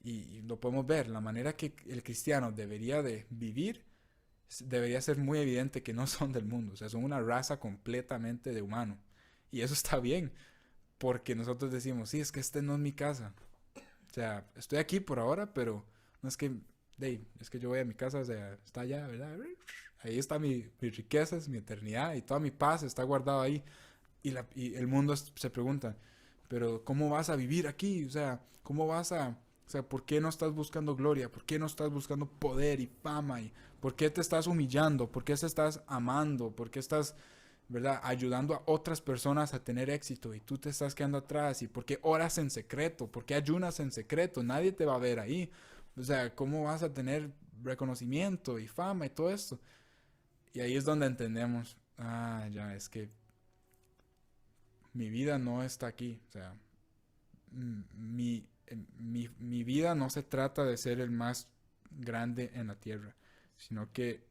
Y lo podemos ver, la manera que el cristiano debería de vivir debería ser muy evidente que no son del mundo, o sea, son una raza completamente de humano. Y eso está bien, porque nosotros decimos, sí, es que este no es mi casa. O sea, estoy aquí por ahora, pero no es que, es que yo voy a mi casa, o sea, está allá, ¿verdad? Ahí está mis riquezas, mi eternidad y toda mi paz está guardado ahí. Y el mundo se pregunta, pero ¿cómo vas a vivir aquí? O sea, ¿cómo vas a... O sea, ¿por qué no estás buscando gloria? ¿Por qué no estás buscando poder y fama? ¿Y por qué te estás humillando? ¿Por qué te estás amando? ¿Por qué estás, verdad, ayudando a otras personas a tener éxito y tú te estás quedando atrás? ¿Y por qué oras en secreto? ¿Por qué ayunas en secreto? Nadie te va a ver ahí. O sea, ¿cómo vas a tener reconocimiento y fama y todo esto? Y ahí es donde entendemos, ya, es que mi vida no está aquí. O sea, mi vida no se trata de ser el más grande en la tierra, sino que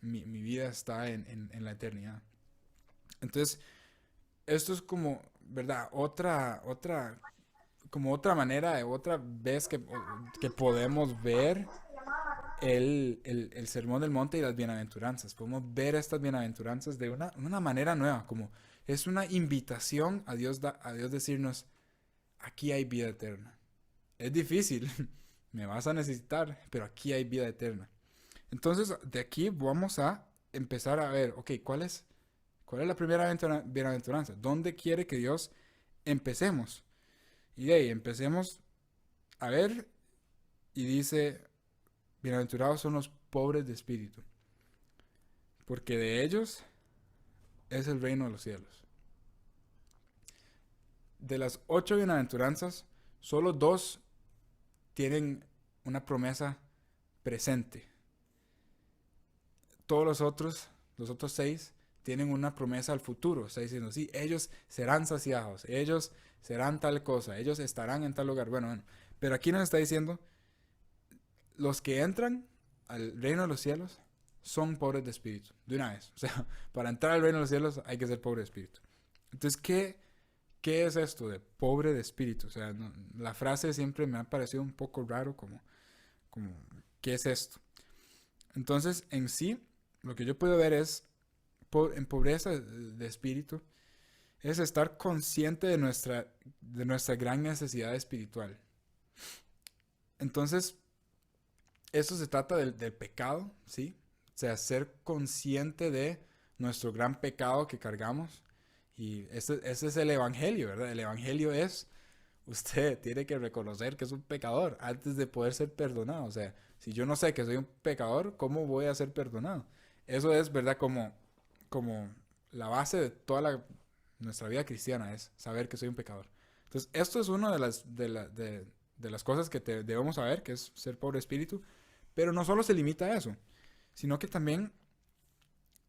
mi vida está en la eternidad. Entonces, esto es como, ¿verdad? Como otra manera, otra vez que podemos ver el Sermón del Monte y las bienaventuranzas. Podemos ver estas bienaventuranzas de una manera nueva, como es una invitación a Dios, a Dios decirnos, aquí hay vida eterna. Es difícil, me vas a necesitar, pero aquí hay vida eterna. Entonces, de aquí vamos a empezar a ver, ok, ¿cuál es la primera bienaventuranza? ¿Dónde quiere que Dios empecemos? Y de ahí empecemos a ver y dice, bienaventurados son los pobres de espíritu, porque de ellos es el reino de los cielos. De las 8 bienaventuranzas, solo 2 tienen una promesa presente. Todos los otros 6, tienen una promesa al futuro. Está diciendo, sí, ellos serán saciados, ellos serán tal cosa, ellos estarán en tal lugar. Bueno, pero aquí nos está diciendo, los que entran al reino de los cielos son pobres de espíritu, de una vez. O sea, para entrar al reino de los cielos hay que ser pobre de espíritu. Entonces, ¿qué es esto de pobre de espíritu? O sea, la frase siempre me ha parecido un poco raro, como ¿qué es esto? Entonces, en sí, lo que yo puedo ver es, en pobreza de espíritu, es estar consciente de nuestra gran necesidad espiritual. Entonces, esto se trata del pecado, ¿sí? O sea, ser consciente de nuestro gran pecado que cargamos. Y ese es el evangelio, ¿verdad? El evangelio es, usted tiene que reconocer que es un pecador antes de poder ser perdonado. O sea, si yo no sé que soy un pecador, ¿cómo voy a ser perdonado? Eso es, ¿verdad? Como la base de toda nuestra vida cristiana, es saber que soy un pecador. Entonces, esto es una de las cosas que debemos saber, que es ser pobre de espíritu. Pero no solo se limita a eso, sino que también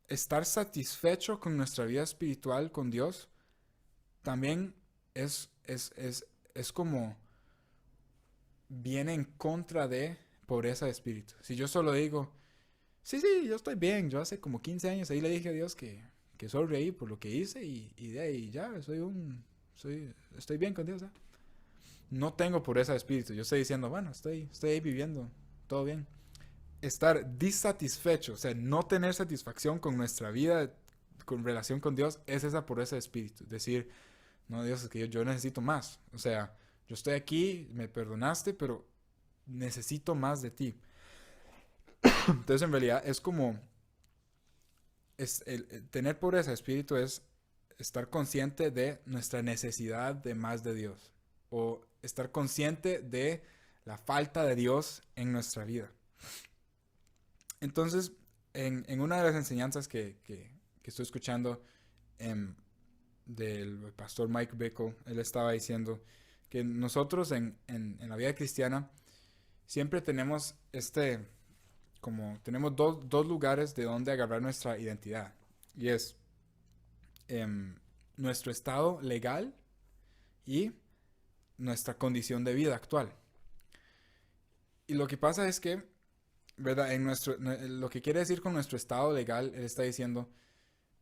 estar satisfecho con nuestra vida espiritual con Dios también es como viene en contra de pobreza de espíritu. Si yo solo digo, sí, yo estoy bien, yo hace como 15 años ahí le dije a Dios que soy rey por lo que hice y de ahí ya, estoy bien con Dios, ¿eh? No tengo pobreza de espíritu, yo estoy diciendo, bueno, estoy ahí viviendo, todo bien. Estar disatisfecho, o sea, no tener satisfacción con nuestra vida, con relación con Dios, es esa pobreza de espíritu. Decir, no, Dios, es que yo necesito más. O sea, yo estoy aquí, me perdonaste, pero necesito más de ti. Entonces, en realidad, es como, tener pobreza de espíritu es estar consciente de nuestra necesidad de más de Dios. O estar consciente de la falta de Dios en nuestra vida. Entonces, en una de las enseñanzas que estoy escuchando del pastor Mike Bickle, él estaba diciendo que nosotros en la vida cristiana siempre tenemos tenemos dos lugares de donde agarrar nuestra identidad. Y es nuestro estado legal y nuestra condición de vida actual. Y lo que pasa es que, ¿verdad? Lo que quiere decir con nuestro estado legal, él está diciendo,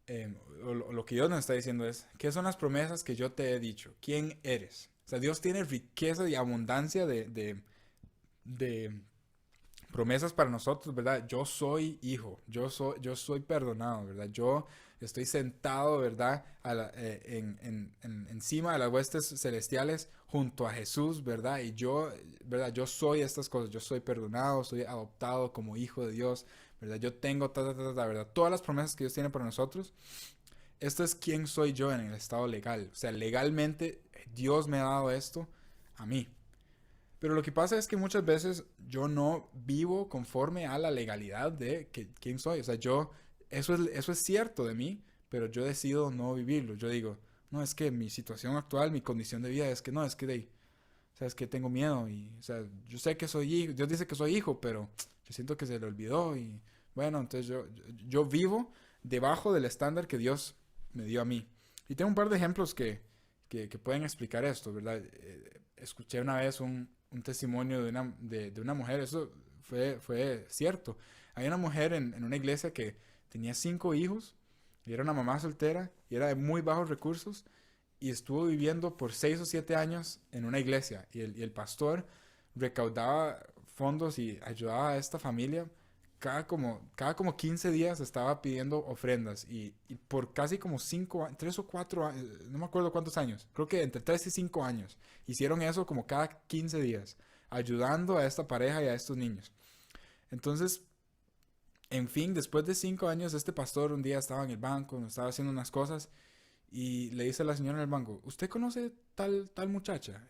lo que Dios nos está diciendo es, ¿qué son las promesas que yo te he dicho? ¿Quién eres? O sea, Dios tiene riqueza y abundancia de promesas para nosotros, ¿verdad? Yo soy hijo, yo soy perdonado, ¿verdad? Yo estoy sentado, ¿verdad? Encima de las huestes celestiales junto a Jesús, ¿verdad? Y yo, ¿verdad? Yo soy estas cosas, yo soy perdonado, soy adoptado como hijo de Dios, ¿verdad? Yo tengo, ¿verdad? Todas las promesas que Dios tiene para nosotros. Esto es quién soy yo en el estado legal. O sea, legalmente Dios me ha dado esto a mí. Pero lo que pasa es que muchas veces yo no vivo conforme a la legalidad de quién soy. O sea, eso es cierto de mí, pero yo decido no vivirlo. Yo digo, no, es que mi situación actual, mi condición de vida es que no, es que o sea, es que tengo miedo y, o sea, yo sé que soy hijo, Dios dice que soy hijo, pero yo siento que se le olvidó y, bueno, entonces yo vivo debajo del estándar que Dios me dio a mí. Y tengo un par de ejemplos que pueden explicar esto, ¿verdad? Escuché una vez un testimonio de una mujer, eso fue cierto. Hay una mujer en una iglesia que tenía 5 hijos y era una mamá soltera y era de muy bajos recursos y estuvo viviendo por 6 o 7 años en una iglesia y el pastor recaudaba fondos y ayudaba a esta familia. Cada como 15 días estaba pidiendo ofrendas y por casi como 3 o 4 años, no me acuerdo cuántos años, creo que entre 3 y 5 años, hicieron eso como cada 15 días, ayudando a esta pareja y a estos niños. Entonces, en fin, después de 5 años, este pastor un día estaba en el banco, estaba haciendo unas cosas y le dice a la señora en el banco, ¿usted conoce tal muchacha?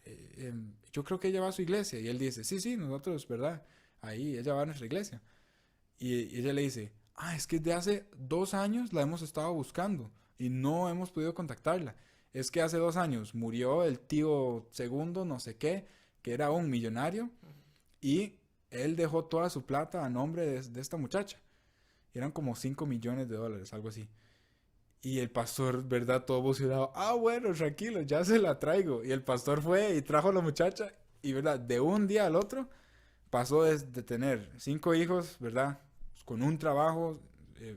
Yo creo que ella va a su iglesia. Y él dice, sí, nosotros, ¿verdad? Ahí, ella va a nuestra iglesia. Y ella le dice, es que desde hace 2 años la hemos estado buscando y no hemos podido contactarla. Es que hace 2 años murió el tío segundo, no sé qué, que era un millonario, y él dejó toda su plata a nombre de esta muchacha. Eran como $5 millones, algo así. Y el pastor, ¿verdad? Todo emocionado. Bueno, tranquilo, ya se la traigo. Y el pastor fue y trajo a la muchacha. Y, ¿verdad? De un día al otro pasó de tener 5 hijos, ¿verdad? Con un trabajo,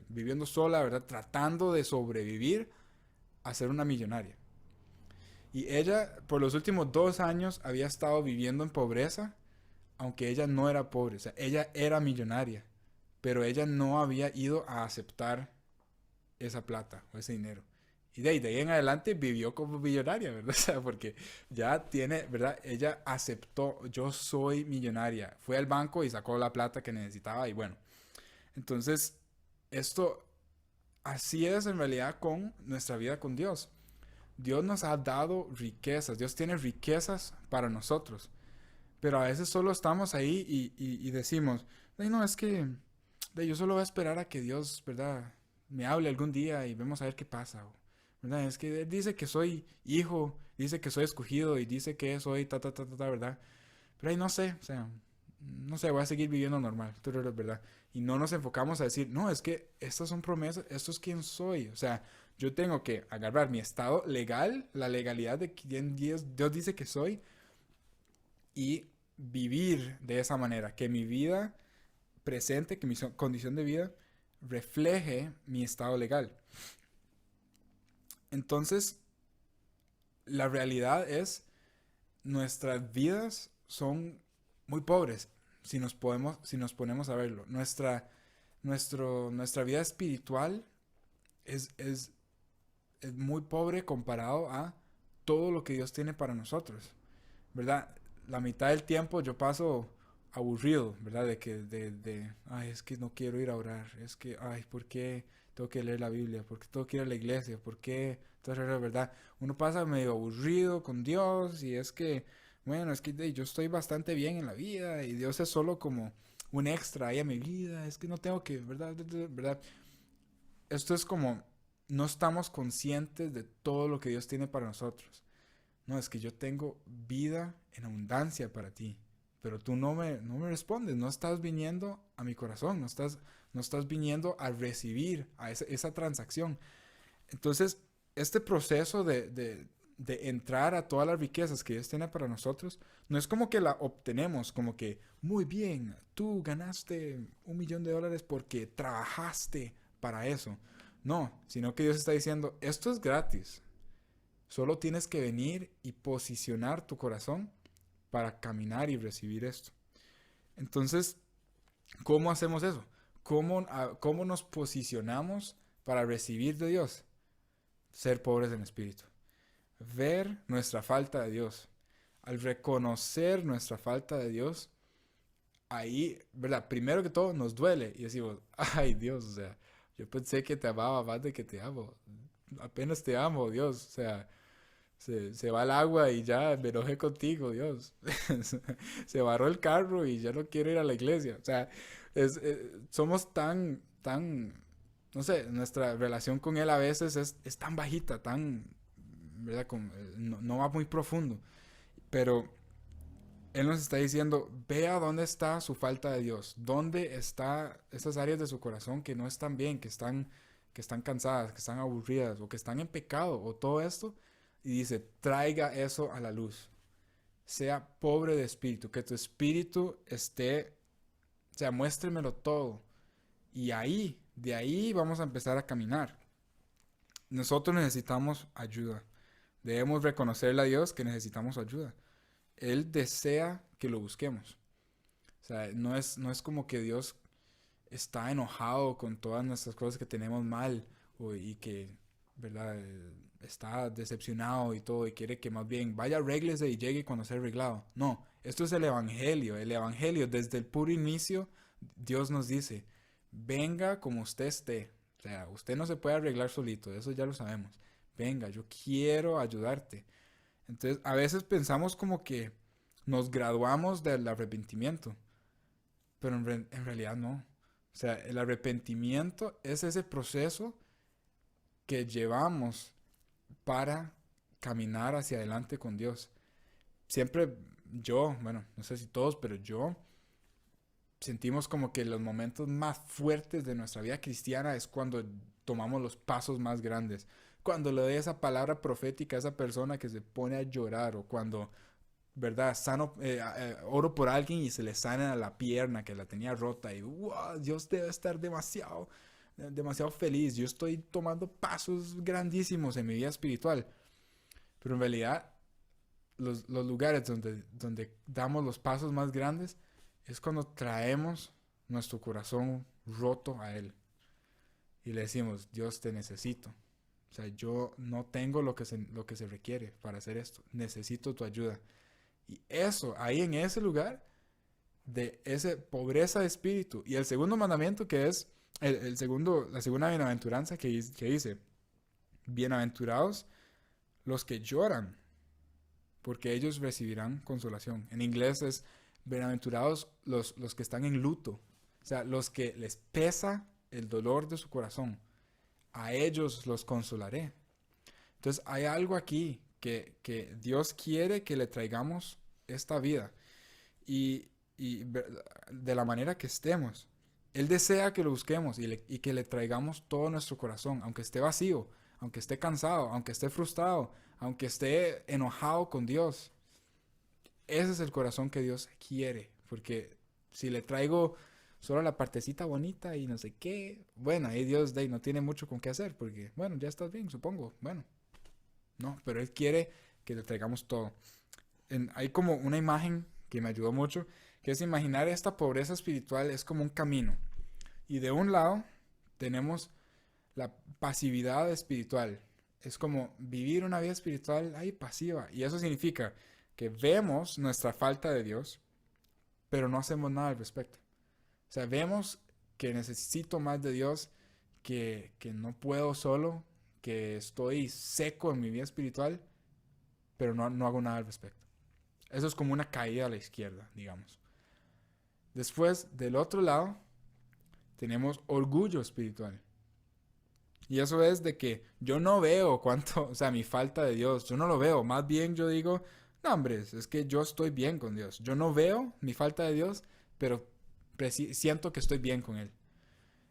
viviendo sola, ¿verdad? Tratando de sobrevivir a ser una millonaria. Y ella, por los últimos 2 años, había estado viviendo en pobreza, aunque ella no era pobre. O sea, ella era millonaria, pero ella no había ido a aceptar esa plata o ese dinero. Y de ahí en adelante vivió como millonaria, ¿verdad? O sea, porque ya tiene, ¿verdad? Ella aceptó, yo soy millonaria. Fue al banco y sacó la plata que necesitaba y bueno. Entonces, esto, así es en realidad con nuestra vida con Dios. Dios nos ha dado riquezas, Dios tiene riquezas para nosotros. Pero a veces solo estamos ahí y decimos, no, es que yo solo voy a esperar a que Dios, ¿verdad? Me hable algún día y vemos a ver qué pasa. ¿Verdad? Es que Él dice que soy hijo, dice que soy escogido y dice que soy ¿verdad? Pero ahí no sé, o sea, no sé, voy a seguir viviendo normal, ¿verdad? Y no nos enfocamos a decir, no, es que estas son promesas, esto es quién soy. O sea, Yo tengo que agarrar mi estado legal, la legalidad de quien Dios dice que soy, y vivir de esa manera, que mi vida presente, que mi condición de vida refleje mi estado legal. Entonces, la realidad es, nuestras vidas son muy pobres si nos ponemos a verlo. Nuestra vida espiritual es es muy pobre comparado a todo lo que Dios tiene para nosotros, ¿verdad? La mitad del tiempo yo paso aburrido, ¿verdad? Ay, es que no quiero ir a orar, es que, ay, ¿por qué tengo que leer la Biblia? ¿Por qué tengo que ir a la iglesia? ¿Por qué? Entonces, ¿verdad? Uno pasa medio aburrido con Dios y es que, bueno, es que yo estoy bastante bien en la vida y Dios es solo como un extra ahí a mi vida, es que no tengo que, ¿verdad? ¿Verdad? Esto es como, no estamos conscientes de todo lo que Dios tiene para nosotros. No, es que yo tengo vida en abundancia para ti, pero tú no me respondes, no estás viniendo a mi corazón, no estás viniendo a recibir a esa transacción. Entonces, este proceso de entrar a todas las riquezas que Dios tiene para nosotros, no es como que la obtenemos, como que, muy bien, tú ganaste $1,000,000 porque trabajaste para eso. No, sino que Dios está diciendo, esto es gratis. Solo tienes que venir y posicionar tu corazón para caminar y recibir esto. Entonces, ¿cómo hacemos eso? ¿Cómo nos posicionamos para recibir de Dios? Ser pobres en espíritu. Ver nuestra falta de Dios. Al reconocer nuestra falta de Dios, ahí, ¿verdad? Primero que todo nos duele y decimos, ay Dios, o sea, yo pensé que te amaba más de que te amo. Apenas te amo, Dios, o sea, se va el agua y ya me enojé contigo, Dios. Se barró el carro y ya no quiero ir a la iglesia. O sea, somos tan, no sé, nuestra relación con Él a veces es tan bajita, ¿verdad? No va muy profundo. Pero Él nos está diciendo, vea dónde está su falta de Dios, dónde están esas áreas de su corazón que no están bien, que están cansadas, que están aburridas o que están en pecado o todo esto. Y dice, traiga eso a la luz. Sea pobre de espíritu, que tu espíritu esté, o sea, muéstremelo todo. Y ahí, de ahí vamos a empezar a caminar. Nosotros necesitamos ayuda. Debemos reconocerle a Dios que necesitamos ayuda. Él desea que lo busquemos. O sea, no es como que Dios está enojado con todas nuestras cosas que tenemos mal y que, ¿verdad? Está decepcionado y todo y quiere que más bien vaya, arréglese y llegue cuando sea arreglado. No, esto es el Evangelio. El Evangelio, desde el puro inicio, Dios nos dice, venga como usted esté. O sea, usted no se puede arreglar solito, eso ya lo sabemos. Venga, yo quiero ayudarte. Entonces, a veces pensamos como que nos graduamos del arrepentimiento, pero en realidad no. O sea, el arrepentimiento es ese proceso que llevamos para caminar hacia adelante con Dios. Siempre yo, bueno, no sé si todos, pero yo sentimos como que los momentos más fuertes de nuestra vida cristiana es cuando tomamos los pasos más grandes. Cuando le doy esa palabra profética a esa persona que se pone a llorar o cuando, ¿verdad? Oro por alguien y se le sana la pierna que la tenía rota y wow, Dios debe estar demasiado feliz. Yo estoy tomando pasos grandísimos en mi vida espiritual. Pero en realidad, los lugares donde damos los pasos más grandes es cuando traemos nuestro corazón roto a Él y le decimos, Dios te necesito. O sea, yo no tengo lo que se requiere para hacer esto. Necesito tu ayuda. Y eso, ahí en ese lugar, de esa pobreza de espíritu. Y el segundo mandamiento que es, la segunda bienaventuranza que dice, bienaventurados los que lloran, porque ellos recibirán consolación. En inglés es, bienaventurados los que están en luto. O sea, los que les pesa el dolor de su corazón. A ellos los consolaré. Entonces hay algo aquí que Dios quiere que le traigamos esta vida. Y de la manera que estemos. Él desea que lo busquemos y que le traigamos todo nuestro corazón, aunque esté vacío, aunque esté cansado, aunque esté frustrado, aunque esté enojado con Dios. Ese es el corazón que Dios quiere, porque si le traigo solo la partecita bonita y no sé qué, bueno, ahí Dios no tiene mucho con qué hacer, porque, bueno, ya estás bien, supongo, bueno, no, pero Él quiere que le traigamos todo. Hay como una imagen que me ayudó mucho, que es imaginar esta pobreza espiritual es como un camino, y de un lado tenemos la pasividad espiritual. Es como vivir una vida espiritual ahí pasiva. Y eso significa que vemos nuestra falta de Dios, pero no hacemos nada al respecto. O sea, vemos que necesito más de Dios, que no puedo solo, que estoy seco en mi vida espiritual, pero no hago nada al respecto. Eso es como una caída a la izquierda, digamos. Después, del otro lado, tenemos orgullo espiritual. Y eso es de que yo no veo cuánto, o sea, mi falta de Dios, yo no lo veo. Más bien yo digo, no, hombre, es que yo estoy bien con Dios. Yo no veo mi falta de Dios, pero siento que estoy bien con Él.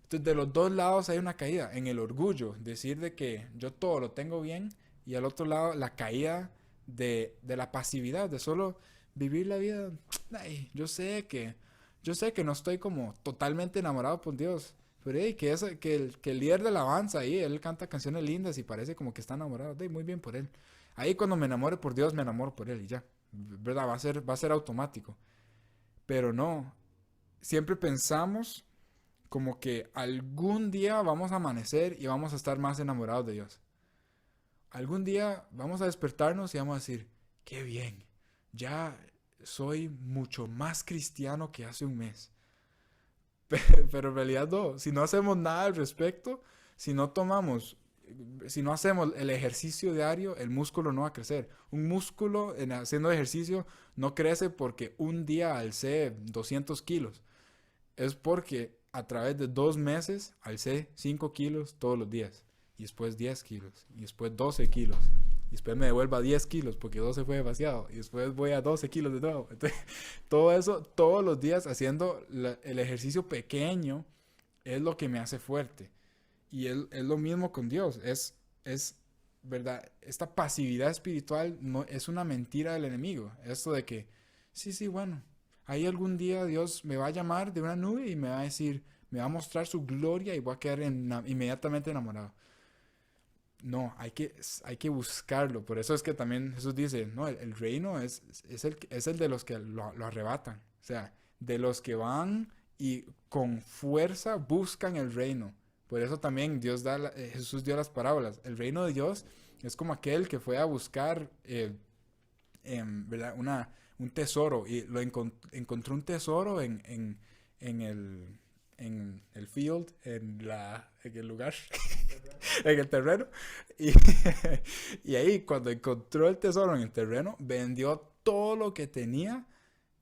Entonces, de los dos lados hay una caída. En el orgullo, decir de que yo todo lo tengo bien, y al otro lado, la caída de la pasividad, de solo vivir la vida. Ay, yo sé que no estoy como totalmente enamorado por Dios. Pero hey, que el líder de la alabanza ahí, él canta canciones lindas y parece como que está enamorado. Muy bien por él. Ahí cuando me enamore por Dios, me enamoro por él y ya. ¿Verdad? Va a ser automático. Pero no. Siempre pensamos como que algún día vamos a amanecer y vamos a estar más enamorados de Dios. Algún día vamos a despertarnos y vamos a decir, qué bien, ya soy mucho más cristiano que hace un mes. Pero en realidad no, si no hacemos nada al respecto, si no tomamos, si no hacemos el ejercicio diario, el músculo no va a crecer. Un músculo haciendo ejercicio no crece porque un día alcé 200 kilos. Es porque a través de 2 meses alcé 5 kilos todos los días. Y después 10 kilos. Y después 12 kilos. Y después me devuelvo a 10 kilos porque 12 fue demasiado. Y después voy a 12 kilos de nuevo. Entonces, todo eso, todos los días haciendo el ejercicio pequeño es lo que me hace fuerte. Y es lo mismo con Dios. Es, ¿verdad? Esta pasividad espiritual no, es una mentira del enemigo. Esto de que, sí, bueno, ahí algún día Dios me va a llamar de una nube y me va a decir, me va a mostrar su gloria y voy a quedar inmediatamente enamorado. No, hay que buscarlo. Por eso es que también Jesús dice, no, el reino es el de los que lo arrebatan. O sea, de los que van y con fuerza buscan el reino. Por eso también Jesús dio las parábolas. El reino de Dios es como aquel que fue a buscar ¿verdad? Un tesoro y encontró un tesoro en el field, en el lugar, en el terreno. Y, y ahí cuando encontró el tesoro en el terreno, vendió todo lo que tenía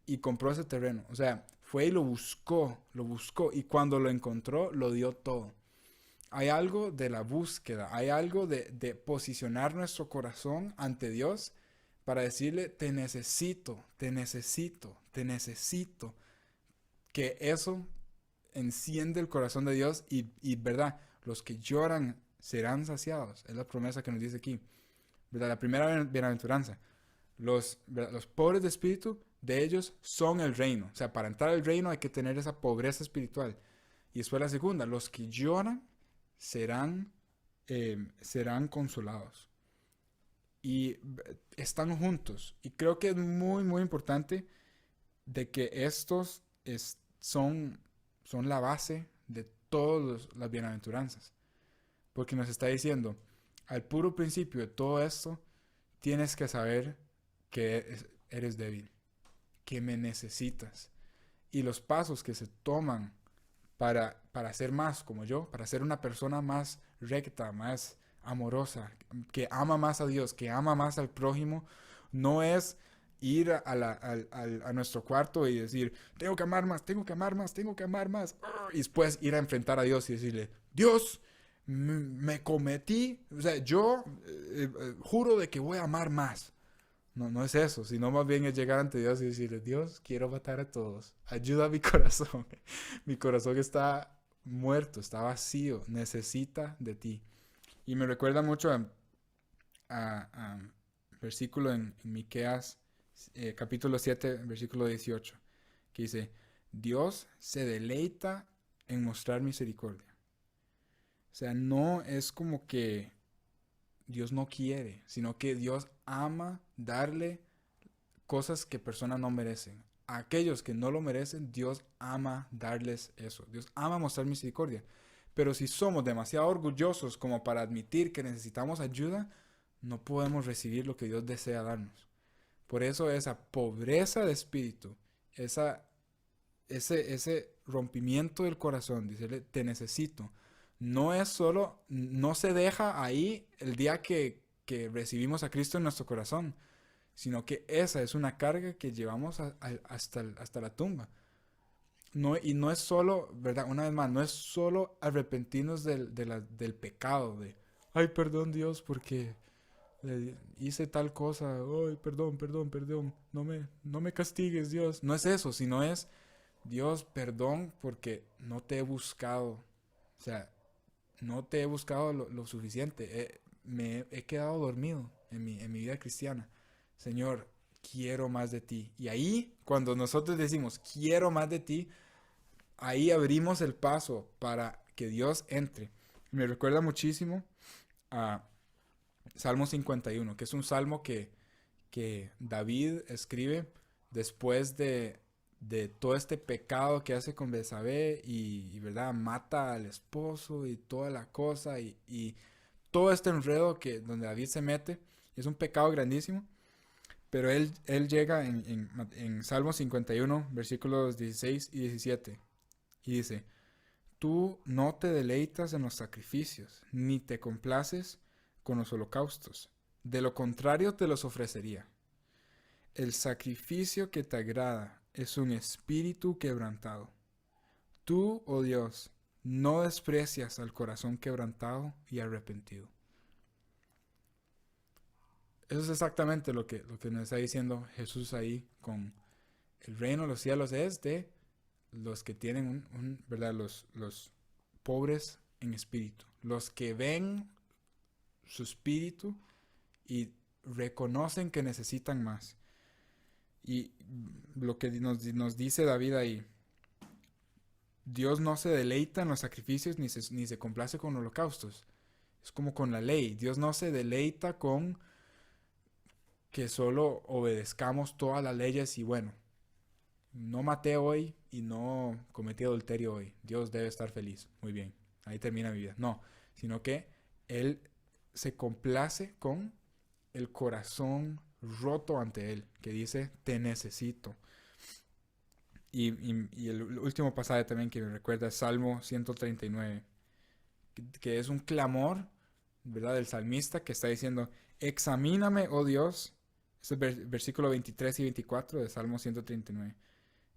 y compró ese terreno. O sea, fue y lo buscó, y cuando lo encontró, lo dio todo. Hay algo de la búsqueda, hay algo de posicionar nuestro corazón ante Dios para decirle, te necesito, te necesito, te necesito. Que eso enciende el corazón de Dios y verdad, los que lloran serán saciados. Es la promesa que nos dice aquí. ¿Verdad? La primera bienaventuranza. Los pobres de espíritu, de ellos son el reino. O sea, para entrar al reino hay que tener esa pobreza espiritual. Y después la segunda, los que lloran serán consolados. Y están juntos. Y creo que es muy, muy importante de que estos son la base de todas las bienaventuranzas. Porque nos está diciendo, al puro principio de todo esto, tienes que saber que eres débil, que me necesitas. Y los pasos que se toman para ser más como yo, para ser una persona más recta, más amorosa, que ama más a Dios, que ama más al prójimo, no es ir a nuestro cuarto y decir, tengo que amar más, tengo que amar más, tengo que amar más. Y después ir a enfrentar a Dios y decirle, Dios, me cometí, o sea, yo juro de que voy a amar más. No es eso, sino más bien es llegar ante Dios y decirle, Dios, quiero matar a todos, ayuda a mi corazón. Mi corazón está muerto, está vacío, necesita de ti. Y me recuerda mucho a versículo en Miqueas, capítulo 7, versículo 18, que dice, Dios se deleita en mostrar misericordia. O sea, no es como que Dios no quiere, sino que Dios ama darle cosas que personas no merecen. A aquellos que no lo merecen, Dios ama darles eso. Dios ama mostrar misericordia. Pero si somos demasiado orgullosos como para admitir que necesitamos ayuda, no podemos recibir lo que Dios desea darnos. Por eso esa pobreza de espíritu, ese rompimiento del corazón, dice, te necesito. No es solo, no se deja ahí el día que recibimos a Cristo en nuestro corazón, sino que esa es una carga que llevamos hasta la tumba. No, y no es solo, ¿verdad? Una vez más, no es solo arrepentirnos del pecado, de, ay, perdón Dios, porque hice tal cosa, ay, perdón, perdón, perdón, no me castigues Dios. No es eso, sino es, Dios, perdón porque no te he buscado. O sea, no te he buscado lo suficiente. Me he quedado dormido en mi vida cristiana. Señor, quiero más de ti. Y ahí, cuando nosotros decimos, quiero más de ti, ahí abrimos el paso para que Dios entre. Me recuerda muchísimo a Salmo 51, que es un salmo que David escribe después de todo este pecado que hace con Betsabé y, ¿verdad? Mata al esposo y toda la cosa y todo este enredo donde David se mete. Es un pecado grandísimo. Pero él llega en Salmo 51, versículos 16 y 17, y dice, tú no te deleitas en los sacrificios, ni te complaces con los holocaustos. De lo contrario te los ofrecería. El sacrificio que te agrada es un espíritu quebrantado. Tú, oh Dios, no desprecias al corazón quebrantado y arrepentido. Eso es exactamente lo que nos está diciendo Jesús ahí con el reino de los cielos es de los que tienen ¿verdad? Los pobres en espíritu, los que ven su espíritu y reconocen que necesitan más. Y lo que nos dice David ahí, Dios no se deleita en los sacrificios ni se complace con holocaustos. Es como con la ley. Dios no se deleita con que solo obedezcamos todas las leyes y bueno, no maté hoy y no cometí adulterio hoy. Dios debe estar feliz. Muy bien, ahí termina mi vida. No, sino que Él se complace con el corazón roto ante Él, que dice, te necesito. Y el último pasaje también que me recuerda es Salmo 139, que es un clamor, ¿verdad? Del salmista que está diciendo, examíname, oh Dios. Es el versículo 23 y 24 de Salmo 139.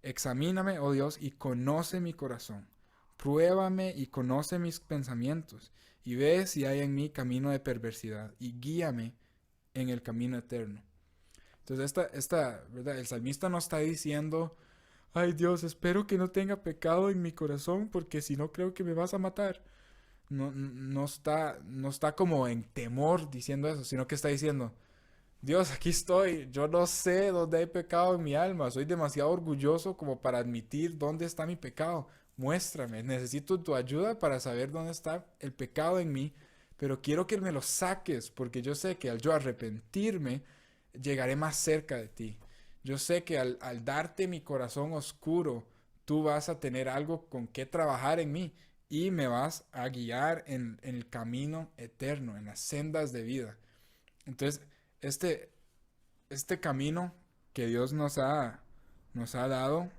Examíname, oh Dios, y conoce mi corazón. Pruébame y conoce mis pensamientos, y ve si hay en mí camino de perversidad, y guíame en el camino eterno. Entonces, ¿verdad? El salmista no está diciendo, ay Dios, espero que no tenga pecado en mi corazón, porque si no creo que me vas a matar. No está como en temor diciendo eso, sino que está diciendo, Dios, aquí estoy. Yo no sé dónde hay pecado en mi alma. Soy demasiado orgulloso como para admitir dónde está mi pecado. Muéstrame. Necesito tu ayuda para saber dónde está el pecado en mí. Pero quiero que me lo saques porque yo sé que al yo arrepentirme, llegaré más cerca de ti. Yo sé que al darte mi corazón oscuro, tú vas a tener algo con que trabajar en mí y me vas a guiar en el camino eterno, en las sendas de vida. Entonces, este, este camino que Dios nos ha dado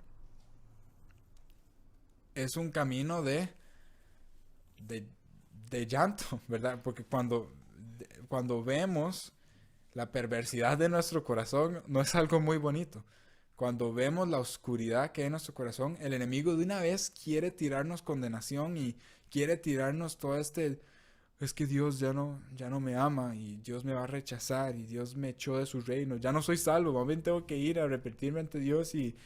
es un camino de, de llanto, ¿verdad? Porque cuando vemos la perversidad de nuestro corazón, no es algo muy bonito. Cuando vemos la oscuridad que hay en nuestro corazón, el enemigo de una vez quiere tirarnos condenación y quiere tirarnos todo es que Dios ya no me ama y Dios me va a rechazar y Dios me echó de su reino. Ya no soy salvo, más bien tengo que ir a arrepentirme ante Dios y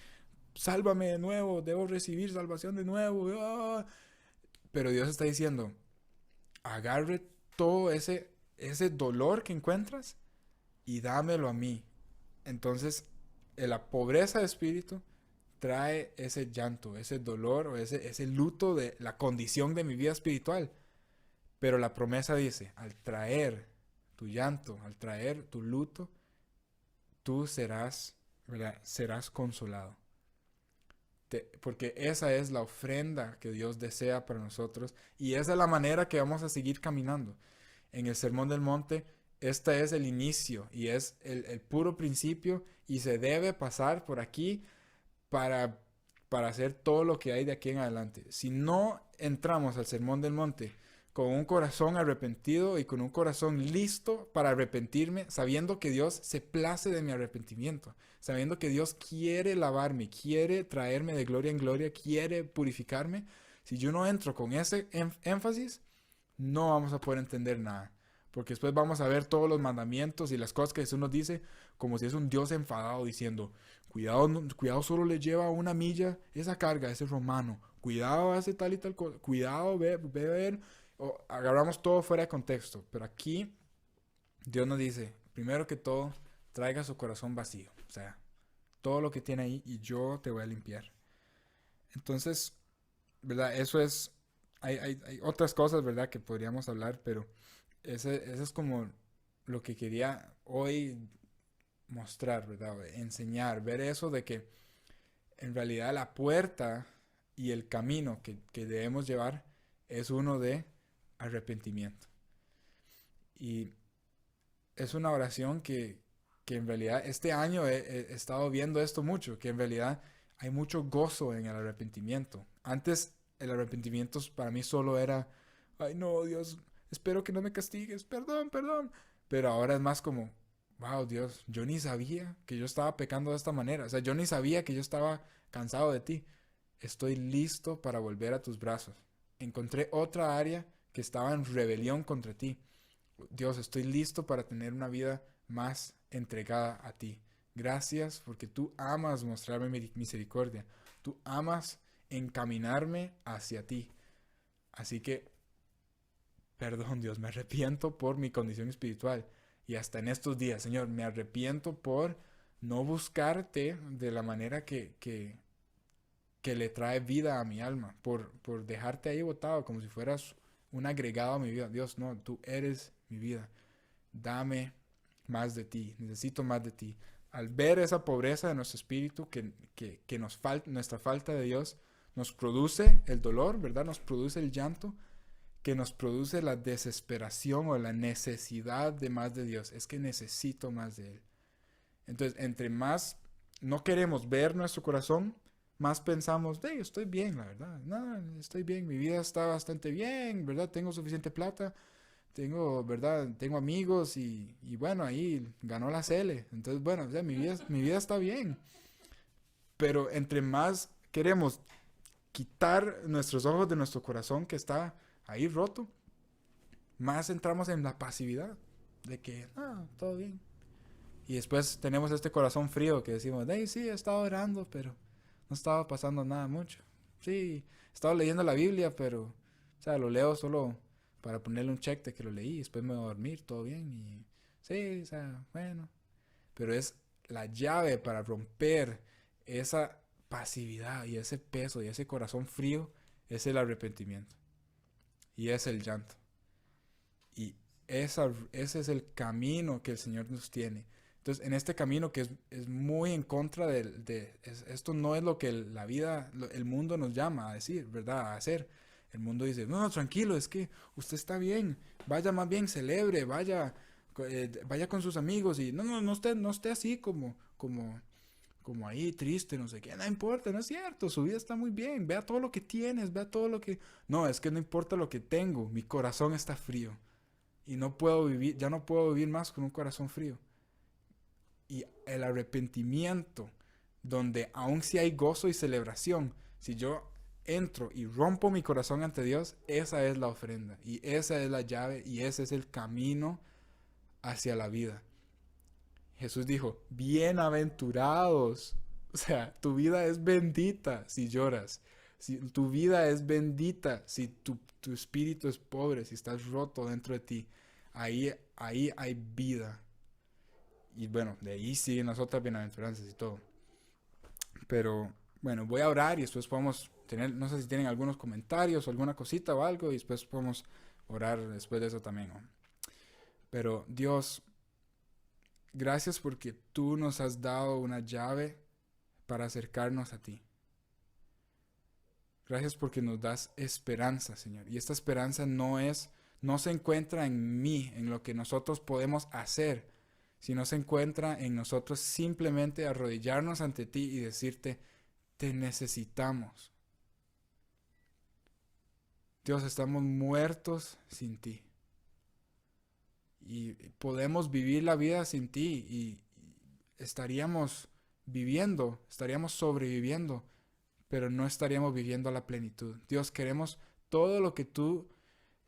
sálvame de nuevo, debo recibir salvación de nuevo. ¡Ah! Pero Dios está diciendo, agarre todo ese dolor que encuentras y dámelo a mí. Entonces, la pobreza de espíritu trae ese llanto, ese dolor o ese luto de la condición de mi vida espiritual. Pero la promesa dice, al traer tu llanto, al traer tu luto, tú serás, ¿verdad? Serás consolado. Porque esa es la ofrenda que Dios desea para nosotros y esa es la manera que vamos a seguir caminando. En el Sermón del Monte, este es el inicio y es el puro principio y se debe pasar por aquí para, para hacer todo lo que hay de aquí en adelante. Si no entramos al Sermón del Monte con un corazón arrepentido y con un corazón listo para arrepentirme, sabiendo que Dios se place de mi arrepentimiento, sabiendo que Dios quiere lavarme, quiere traerme de gloria en gloria, quiere purificarme, si yo no entro con ese énfasis, no vamos a poder entender nada. Porque después vamos a ver todos los mandamientos y las cosas que Jesús nos dice como si es un Dios enfadado diciendo, cuidado, cuidado solo le lleva una milla esa carga, ese romano, cuidado hace tal y tal cosa, cuidado, ve ver, agarramos todo fuera de contexto. Pero aquí Dios nos dice, primero que todo, traiga su corazón vacío, o sea, todo lo que tiene ahí y yo te voy a limpiar. Entonces, ¿verdad? Eso es, hay otras cosas, ¿verdad? Que podríamos hablar, pero ese es como lo que quería hoy mostrar, ¿verdad? Enseñar, ver eso de que en realidad la puerta y el camino que debemos llevar es uno de arrepentimiento. Y es una oración que en realidad este año he estado viendo esto mucho, que en realidad hay mucho gozo en el arrepentimiento. Antes el arrepentimiento para mí solo era, ay no, Dios, espero que no me castigues, perdón, perdón. Pero ahora es más como, wow, Dios, yo ni sabía que yo estaba pecando de esta manera. O sea, yo ni sabía que yo estaba cansado de ti. Estoy listo para volver a tus brazos. Encontré otra área que estaba en rebelión contra ti. Dios, estoy listo para tener una vida más entregada a ti. Gracias porque tú amas mostrarme misericordia. Tú amas encaminarme hacia ti. Así que, perdón Dios, me arrepiento por mi condición espiritual. Y hasta en estos días, Señor, me arrepiento por no buscarte de la manera que le trae vida a mi alma. Por dejarte ahí botado como si fueras un agregado a mi vida. Dios, no, tú eres mi vida. Dame más de ti. Necesito más de ti. Al ver esa pobreza de nuestro espíritu, que nos falta, nuestra falta de Dios, nos produce el dolor, ¿verdad? Nos produce el llanto, que nos produce la desesperación o la necesidad de más de Dios. Es que necesito más de Él. Entonces, entre más no queremos ver nuestro corazón, más pensamos, hey, estoy bien, la verdad. No, estoy bien, mi vida está bastante bien, ¿verdad? Tengo suficiente plata, tengo, ¿verdad? Tengo amigos y bueno, ahí ganó la Cele. Entonces, bueno, o sea, mi vida está bien. Pero entre más queremos quitar nuestros ojos de nuestro corazón que está ahí roto, más entramos en la pasividad de que, todo bien. Y después tenemos este corazón frío que decimos, hey, sí, he estado orando, pero no estaba pasando nada mucho. Sí, he estado leyendo la Biblia, pero, o sea, lo leo solo para ponerle un check de que lo leí, después me voy a dormir, todo bien. Y sí, o sea, bueno. Pero es la llave para romper esa pasividad y ese peso y ese corazón frío, es el arrepentimiento. Y es el llanto. Y ese es el camino que el Señor nos tiene. Entonces, en este camino que es muy en contra esto no es lo que la vida, el mundo nos llama a decir, ¿verdad? A hacer. El mundo dice, no, tranquilo, es que usted está bien, vaya más bien, celebre, vaya con sus amigos y no esté así como ahí triste, no sé qué, no importa, no es cierto, su vida está muy bien, vea todo lo que tienes, vea todo lo que... No, es que no importa lo que tengo, mi corazón está frío y no puedo vivir, ya no puedo vivir más con un corazón frío. Y el arrepentimiento, donde aun si hay gozo y celebración, si yo entro y rompo mi corazón ante Dios, esa es la ofrenda y esa es la llave y ese es el camino hacia la vida. Jesús dijo, bienaventurados. O sea, tu vida es bendita si lloras. Si, tu vida es bendita si tu espíritu es pobre, si estás roto dentro de ti, ahí hay vida. Y bueno, de ahí siguen las otras bienaventuranzas y todo. Pero bueno, voy a orar y después podemos tener, no sé si tienen algunos comentarios o alguna cosita o algo, y después podemos orar después de eso también, ¿no? Pero Dios, gracias porque tú nos has dado una llave para acercarnos a ti. Gracias porque nos das esperanza, Señor. Y esta esperanza no se encuentra en mí, en lo que nosotros podemos hacer, sino se encuentra en nosotros simplemente arrodillarnos ante ti y decirte, te necesitamos. Dios, estamos muertos sin ti. Y podemos vivir la vida sin ti y estaríamos sobreviviendo, pero no estaríamos viviendo a la plenitud. Dios, queremos todo lo que tú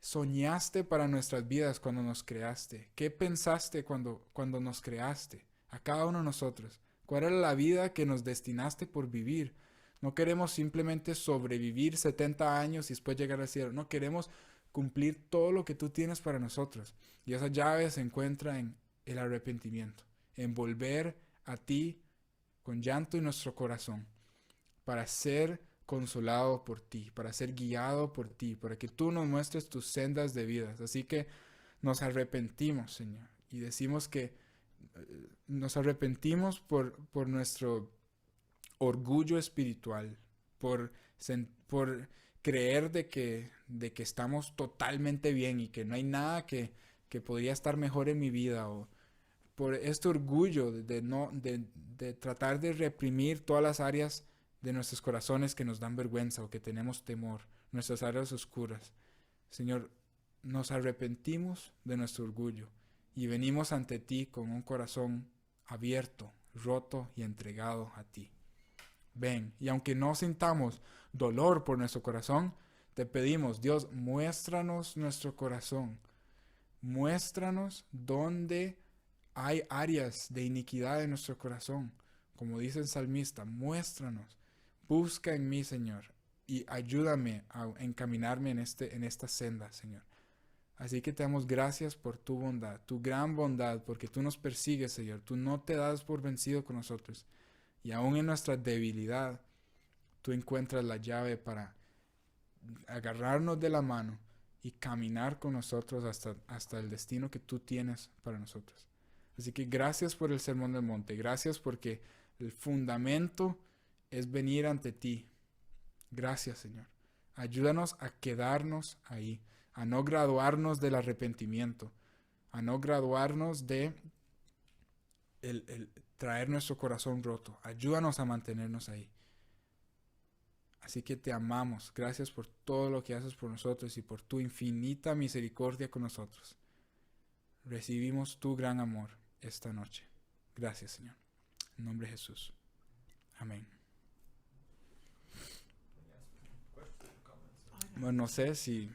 soñaste para nuestras vidas cuando nos creaste. ¿Qué pensaste cuando nos creaste? A cada uno de nosotros. ¿Cuál era la vida que nos destinaste por vivir? No queremos simplemente sobrevivir 70 años y después llegar al cielo. No, queremos cumplir todo lo que tú tienes para nosotros. Y esa llave se encuentra en el arrepentimiento, en volver a ti con llanto en nuestro corazón, para ser consolado por ti, para ser guiado por ti, para que tú nos muestres tus sendas de vida. Así que nos arrepentimos, Señor, y decimos que nos arrepentimos por nuestro orgullo espiritual, por creer de que estamos totalmente bien y que no hay nada que podría estar mejor en mi vida, o por este orgullo de tratar de reprimir todas las áreas de nuestros corazones que nos dan vergüenza o que tenemos temor, nuestras áreas oscuras. Señor, nos arrepentimos de nuestro orgullo y venimos ante ti con un corazón abierto, roto y entregado a ti. Ven, y aunque no sintamos dolor por nuestro corazón, te pedimos, Dios, muéstranos nuestro corazón. Muéstranos dónde hay áreas de iniquidad en nuestro corazón. Como dice el salmista, muéstranos. Busca en mí, Señor, y ayúdame a encaminarme en esta senda, Señor. Así que te damos gracias por tu bondad, tu gran bondad, porque tú nos persigues, Señor. Tú no te das por vencido con nosotros. Y aún en nuestra debilidad, tú encuentras la llave para agarrarnos de la mano y caminar con nosotros hasta el destino que tú tienes para nosotros. Así que gracias por el Sermón del Monte. Gracias porque el fundamento es venir ante ti. Gracias, Señor. Ayúdanos a quedarnos ahí, a no graduarnos del arrepentimiento, a no graduarnos de el traer nuestro corazón roto. Ayúdanos a mantenernos ahí. Así que te amamos. Gracias por todo lo que haces por nosotros y por tu infinita misericordia con nosotros. Recibimos tu gran amor esta noche. Gracias, Señor. En nombre de Jesús. Amén. Bueno, no sé si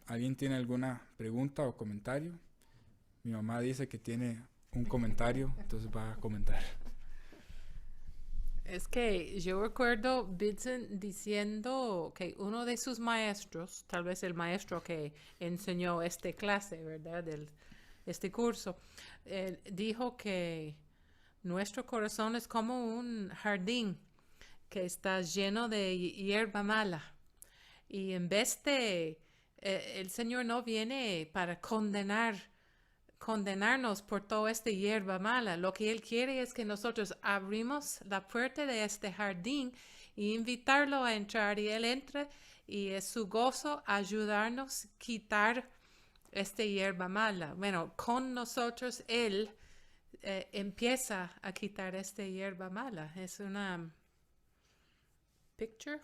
alguien tiene alguna pregunta o comentario. Mi mamá dice que tiene un comentario, entonces va a comentar. Es que yo recuerdo Vincent diciendo que uno de sus maestros, tal vez el maestro que enseñó esta clase, ¿verdad? Este curso, dijo que nuestro corazón es como un jardín que está lleno de hierba mala. Y en vez de, el Señor no viene para condenarnos por toda esta hierba mala. Lo que Él quiere es que nosotros abrimos la puerta de este jardín y invitarlo a entrar, y Él entra y es su gozo ayudarnos a quitar esta hierba mala. Bueno, con nosotros Él empieza a quitar esta hierba mala. Es una picture.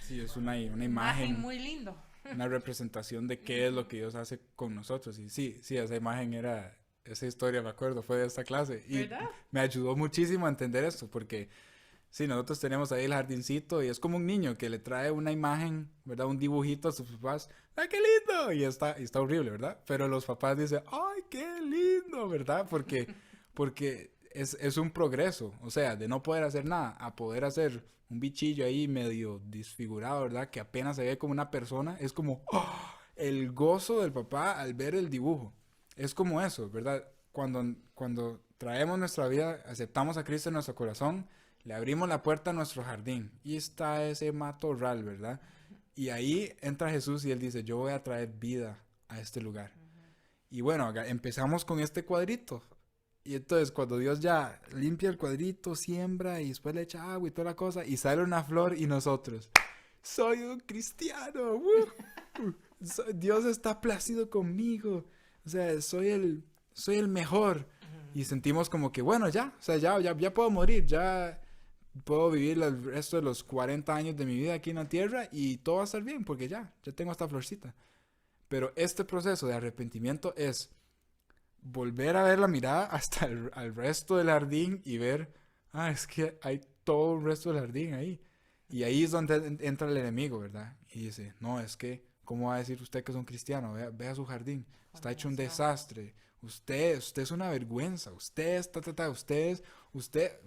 Sí, es una imagen muy lindo. Una representación de qué es lo que Dios hace con nosotros. Y sí, esa imagen esa historia, me acuerdo, fue de esta clase. Y ¿verdad? me ayudó muchísimo a entender esto, porque sí, nosotros tenemos ahí el jardincito y es como un niño que le trae una imagen, ¿verdad? Un dibujito a sus papás. ¡Ay, qué lindo! Y está horrible, ¿verdad? Pero los papás dicen, ¡ay, qué lindo! ¿Verdad? Porque es un progreso, o sea, de no poder hacer nada a poder hacer un bichillo ahí medio disfigurado, ¿verdad? Que apenas se ve como una persona, es como ¡oh! El gozo del papá al ver el dibujo. Es como eso, ¿verdad? Cuando traemos nuestra vida, aceptamos a Cristo en nuestro corazón, le abrimos la puerta a nuestro jardín y está ese matorral, ¿verdad? Y ahí entra Jesús y él dice, yo voy a traer vida a este lugar. Y bueno, empezamos con este cuadrito. Y entonces cuando Dios ya limpia el cuadrito, siembra y después le echa agua y toda la cosa, y sale una flor y nosotros, soy un cristiano. Dios está plácido conmigo. O sea, soy el mejor. Y sentimos como que, bueno, ya, o sea, ya puedo morir, ya puedo vivir el resto de los 40 años de mi vida aquí en la tierra y todo va a estar bien porque ya tengo esta florcita. Pero este proceso de arrepentimiento es volver a ver la mirada hasta al resto del jardín y ver, es que hay todo el resto del jardín ahí. Y ahí es donde entra el enemigo, ¿verdad? Y dice, no, es que, ¿cómo va a decir usted que es un cristiano? Vea su jardín, está hecho un desastre. Usted es una vergüenza.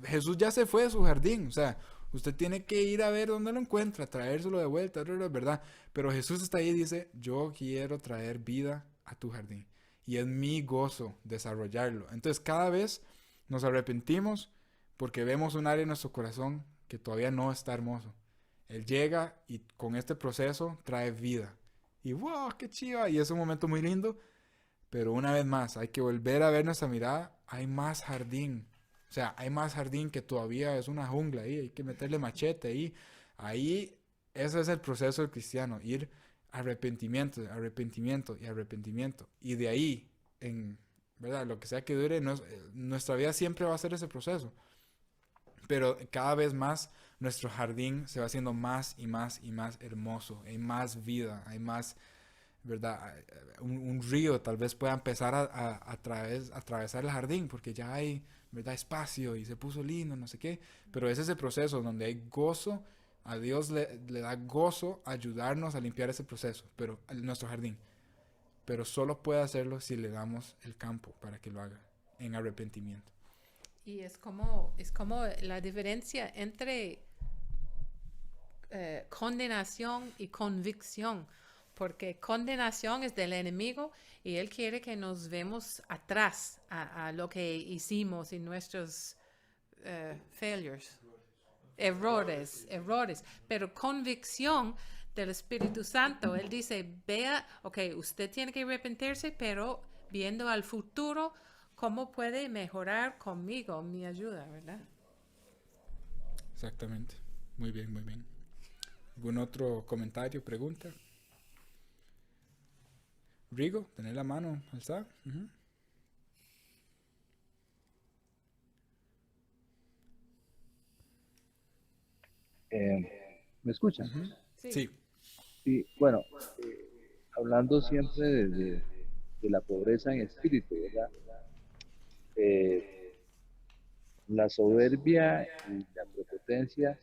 Jesús ya se fue de su jardín, o sea, usted tiene que ir a ver dónde lo encuentra, traérselo de vuelta, ¿verdad? Pero Jesús está ahí y dice, yo quiero traer vida a tu jardín. Y es mi gozo desarrollarlo. Entonces cada vez nos arrepentimos porque vemos un área en nuestro corazón que todavía no está hermoso. Él llega y con este proceso trae vida. Y wow, qué chiva. Y es un momento muy lindo. Pero una vez más, hay que volver a ver nuestra mirada. Hay más jardín. O sea, hay más jardín que todavía es una jungla ahí. Hay que meterle machete ahí. Ahí, ese es el proceso del cristiano. Ir arrepentimiento, arrepentimiento y arrepentimiento. Y de ahí, ¿verdad? Lo que sea que dure, nuestra vida siempre va a ser ese proceso. Pero cada vez más nuestro jardín se va haciendo más y más y más hermoso. Hay más vida, hay más, ¿verdad? Un río tal vez pueda empezar a atravesar el jardín porque ya hay, ¿verdad? Espacio y se puso lindo, no sé qué. Pero es ese proceso donde hay gozo. A Dios le da gozo ayudarnos a limpiar ese proceso, pero nuestro jardín. Pero solo puede hacerlo si le damos el campo para que lo haga en arrepentimiento. Y es como la diferencia entre condenación y convicción, porque condenación es del enemigo y él quiere que nos vemos atrás a lo que hicimos y nuestros failures, errores, pero convicción del Espíritu Santo, él dice, vea, ok, usted tiene que arrepentirse, pero viendo al futuro, ¿cómo puede mejorar conmigo, mi ayuda, verdad? Exactamente. Muy bien, muy bien. ¿Algún otro comentario, pregunta? Rigo, tener la mano alzada. Uh-huh. ¿Me escuchan? Uh-huh. Sí. Sí. Sí, bueno, hablando siempre de la pobreza en espíritu, ¿verdad? La soberbia y la prepotencia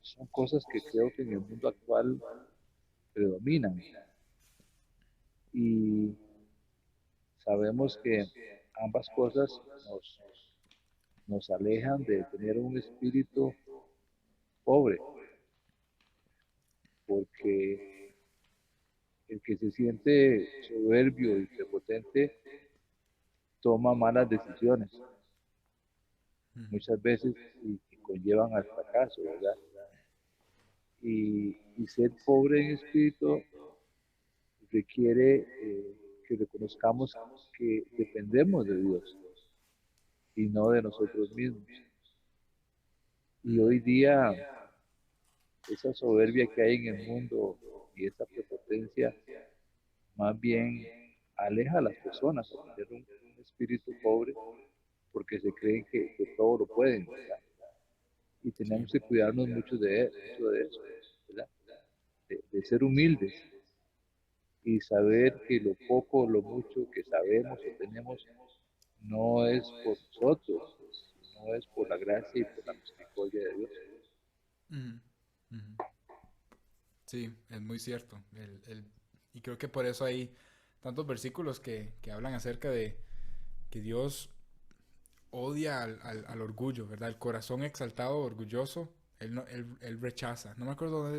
son cosas que creo que en el mundo actual predominan. Y sabemos que ambas cosas nos alejan de tener un espíritu pobre, porque el que se siente soberbio y prepotente toma malas decisiones, muchas veces y conllevan al fracaso, ¿verdad? Y ser pobre en espíritu requiere que reconozcamos que dependemos de Dios y no de nosotros mismos. Y hoy día esa soberbia que hay en el mundo y esa prepotencia más bien aleja a las personas a tener un espíritu pobre porque se creen que todo lo pueden, ¿verdad? Y tenemos que cuidarnos mucho de eso, ¿verdad? De ser humildes y saber que lo poco o lo mucho que sabemos o tenemos no es por nosotros, no es por la gracia y por la misericordia de Dios. Uh-huh. Uh-huh. Sí, es muy cierto. Y creo que por eso hay tantos versículos que hablan acerca de que Dios odia al orgullo, ¿verdad? El corazón exaltado, orgulloso, él rechaza. No me acuerdo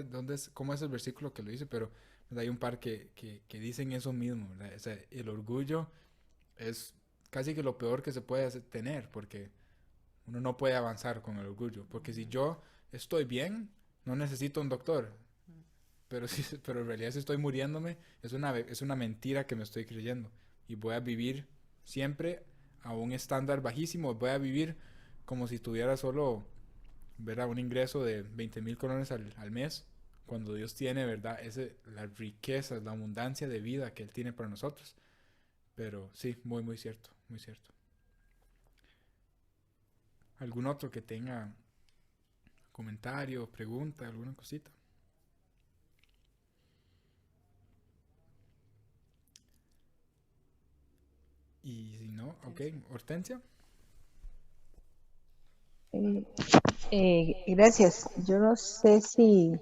cómo es el versículo que lo dice, pero ¿verdad? Hay un par que dicen eso mismo, ¿verdad? O sea, el orgullo es casi que lo peor que se puede tener, porque uno no puede avanzar con el orgullo. Porque si yo estoy bien, no necesito un doctor. Pero, pero en realidad si estoy muriéndome, es una mentira que me estoy creyendo. Y voy a vivir siempre a un estándar bajísimo. Voy a vivir como si tuviera solo, ¿verdad? Un ingreso de 20,000 colones al mes. Cuando Dios tiene, ¿verdad? Las riquezas, la abundancia de vida que Él tiene para nosotros. Pero sí, muy, muy cierto, muy cierto. ¿Algún otro que tenga comentario, pregunta, alguna cosita? Y si no, ok, Hortensia. Eh, gracias. Yo no sé si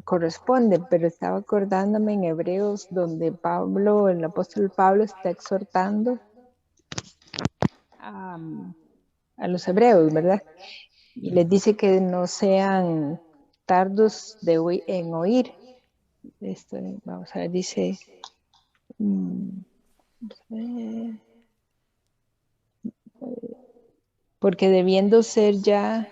corresponde, pero estaba acordándome en Hebreos donde Pablo, el apóstol Pablo, está exhortando a, a los hebreos, ¿verdad? Y les dice que no sean tardos en oír. Esto, vamos a ver, dice, eh, porque debiendo ser ya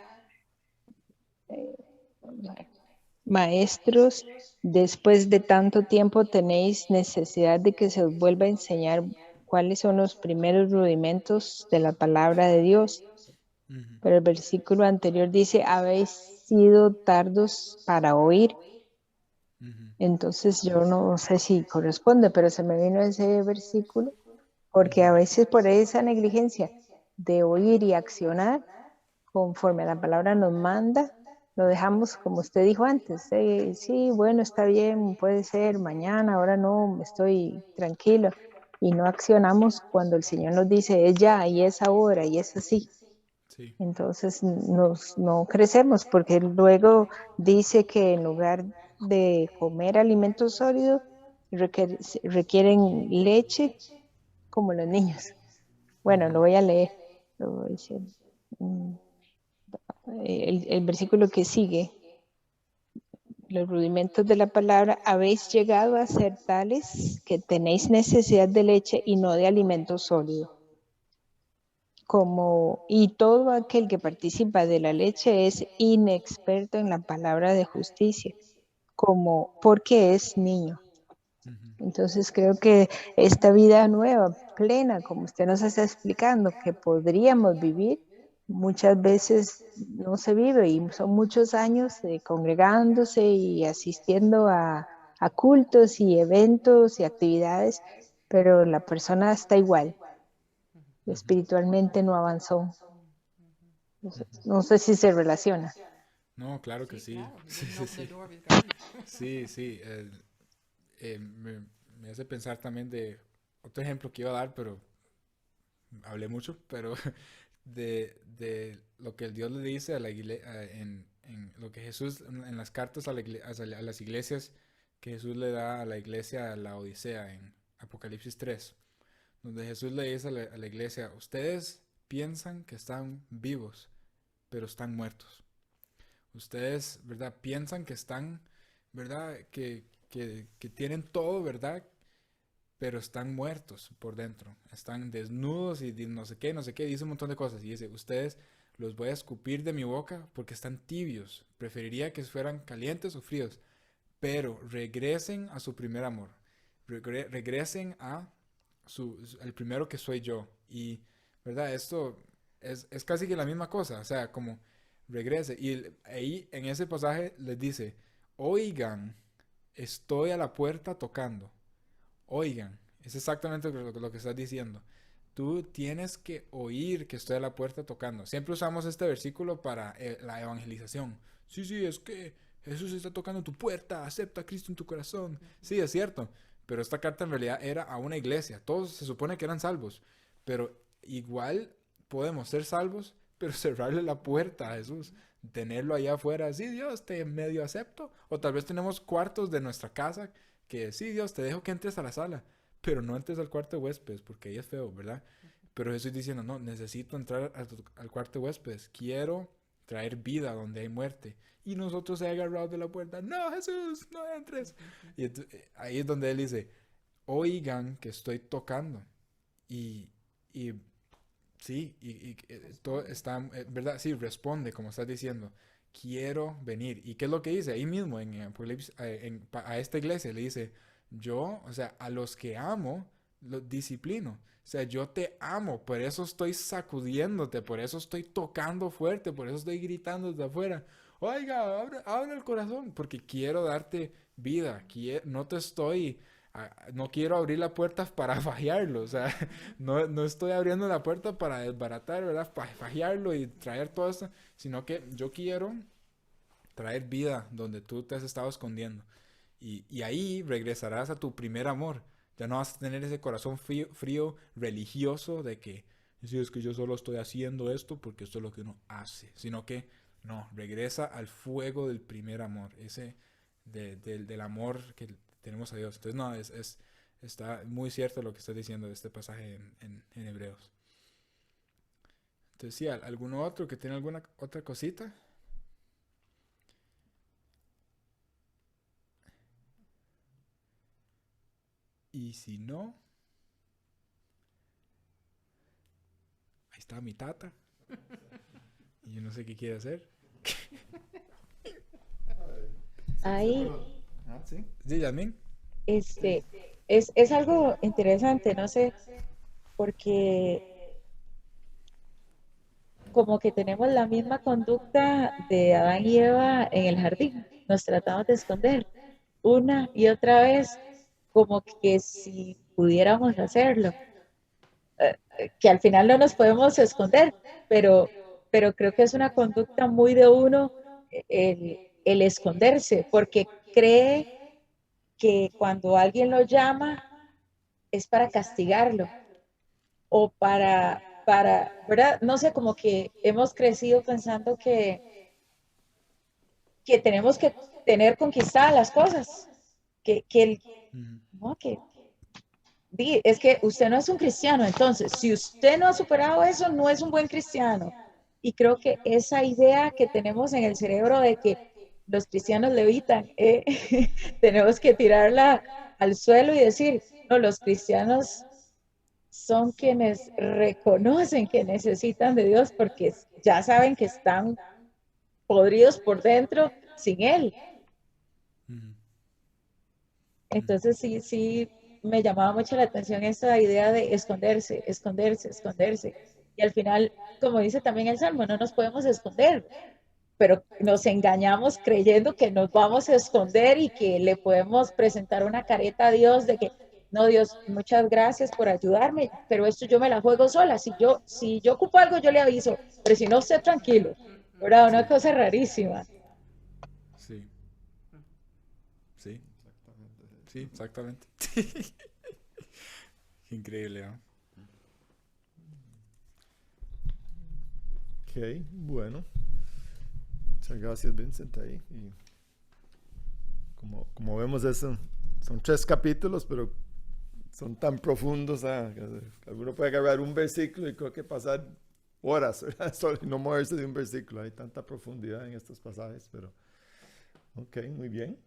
maestros, después de tanto tiempo tenéis necesidad de que se os vuelva a enseñar cuáles son los primeros rudimentos de la palabra de Dios. Ujú, Pero el versículo anterior dice, habéis sido tardos para oír. ujú, Entonces yo no sé si corresponde, pero se me vino ese versículo, porque a ujú, veces por esa negligencia de oír y accionar, conforme a la palabra nos manda, lo dejamos como usted dijo antes. Sí, bueno, está bien, puede ser mañana, ahora no, estoy tranquilo. Y no accionamos cuando el Señor nos dice, es ya, y es ahora, y es así. sí. Entonces no crecemos, porque luego dice que en lugar de comer alimentos sólidos, requieren leche como los niños. Bueno, Ujú, lo voy a leer. Lo voy a decir. Mm, el versículo que sigue, los rudimentos de la palabra, habéis llegado a ser tales que tenéis necesidad de leche y no de alimento sólido. Y todo aquel que participa de la leche es inexperto en la palabra de justicia, como porque es niño. ujú, Entonces creo que esta vida nueva, plena, como usted nos está explicando, que podríamos vivir, muchas veces no se vive y son muchos años congregándose y asistiendo a cultos y eventos y actividades, pero la persona está igual, ujú, espiritualmente no avanzó. ujú. No sé si se relaciona. No, claro que Sí, sí. claro, Sí, living sí, off the sí. door with God. Sí, sí. Me hace pensar también de otro ejemplo que iba a dar, pero hablé mucho, pero de lo que el Dios le dice a la iglesia, en lo que Jesús, en las cartas a las iglesias que Jesús le da a la iglesia, a la Odisea, en Apocalipsis 3, donde Jesús le dice a la iglesia, ustedes piensan que están vivos, pero están muertos. Ustedes, ¿verdad? Piensan que están, ¿verdad? Que tienen todo, ¿verdad? Pero están muertos por dentro. Están desnudos y no sé qué, no sé qué. Dice un montón de cosas. Y dice, ustedes los voy a escupir de mi boca porque están tibios. Preferiría que fueran calientes o fríos. Pero regresen a su primer amor. Regresen al primero que soy yo. Y, ¿verdad? Esto es casi que la misma cosa. O sea, como regrese. Y ahí en ese pasaje les dice, oigan, estoy a la puerta tocando. Oigan, es exactamente lo que estás diciendo. Tú tienes que oír que estoy a la puerta tocando. Siempre usamos este versículo para la evangelización. Sí, sí, es que Jesús está tocando tu puerta, acepta a Cristo en tu corazón. Sí, es cierto, pero esta carta en realidad era a una iglesia. Todos se supone que eran salvos, pero igual podemos ser salvos, pero cerrarle la puerta a Jesús, tenerlo allá afuera. Sí, Dios, te medio acepto. O tal vez tenemos cuartos de nuestra casa que sí, Dios, te dejo que entres a la sala, pero no entres al cuarto de huéspedes porque ahí es feo, ¿verdad? Pero Jesús diciendo, no, necesito entrar al cuarto de huéspedes. Quiero traer vida donde hay muerte. Y nosotros agarrados de la puerta, no, Jesús, no entres. Y ahí es donde él dice, oigan que estoy tocando. Y sí, todo está, ¿verdad? Sí, responde, como estás diciendo. Quiero venir. ¿Y qué es lo que dice? Ahí mismo en Apocalipsis, a esta iglesia le dice, yo, o sea, a los que amo, los disciplino. O sea, yo te amo, por eso estoy sacudiéndote, por eso estoy tocando fuerte, por eso estoy gritando desde afuera. Oiga, abre el corazón, porque quiero darte vida. No te estoy, no quiero abrir la puerta para fajearlo. O sea, no estoy abriendo la puerta para desbaratar, ¿verdad? Para fajearlo y traer todo esto, sino que yo quiero traer vida donde tú te has estado escondiendo. Y ahí regresarás a tu primer amor. Ya no vas a tener ese corazón frío religioso de que, si es que yo solo estoy haciendo esto porque esto es lo que uno hace, sino que no, regresa al fuego del primer amor, ese del amor que tenemos a Dios. Entonces, no, está muy cierto lo que está diciendo de este pasaje en Hebreos. Entonces, sí, ¿alguno otro que tiene alguna otra cosita? Y si no, ahí está mi tata. Y yo no sé qué quiere hacer. Ahí, ¿Sí? Sí, Yasmin. es algo interesante, no sé, porque como que tenemos la misma conducta de Adán y Eva en el jardín, nos tratamos de esconder una y otra vez, como que si pudiéramos hacerlo, que al final no nos podemos esconder, pero, pero creo que es una conducta muy de uno el esconderse, porque cree que cuando alguien lo llama es para castigarlo o ¿verdad? No sé, como que hemos crecido pensando que tenemos que tener conquistadas las cosas, no, es que usted no es un cristiano, entonces, si usted no ha superado eso, no es un buen cristiano. Y creo que esa idea que tenemos en el cerebro de que los cristianos levitan, tenemos que tirarla al suelo y decir, no, los cristianos son quienes reconocen que necesitan de Dios porque ya saben que están podridos por dentro sin Él. Entonces sí me llamaba mucho la atención esta idea de esconderse, esconderse, esconderse. Y al final, como dice también el Salmo, no nos podemos esconder, pero nos engañamos creyendo que nos vamos a esconder y que le podemos presentar una careta a Dios de que, no, Dios, muchas gracias por ayudarme, pero esto yo me la juego sola. Si yo ocupo algo, yo le aviso, pero si no, usted tranquilo. ¿Verdad? Una cosa rarísima. Sí. Sí. Sí, exactamente. Increíble, ¿no? Ok, bueno. Muchas gracias, Vincent, ahí. Y como vemos, son 3 capítulos, pero son tan profundos. Alguno puede agarrar un versículo y creo que pasar horas, ¿verdad? Solo no moverse de un versículo. Hay tanta profundidad en estos pasajes, pero ok, muy bien.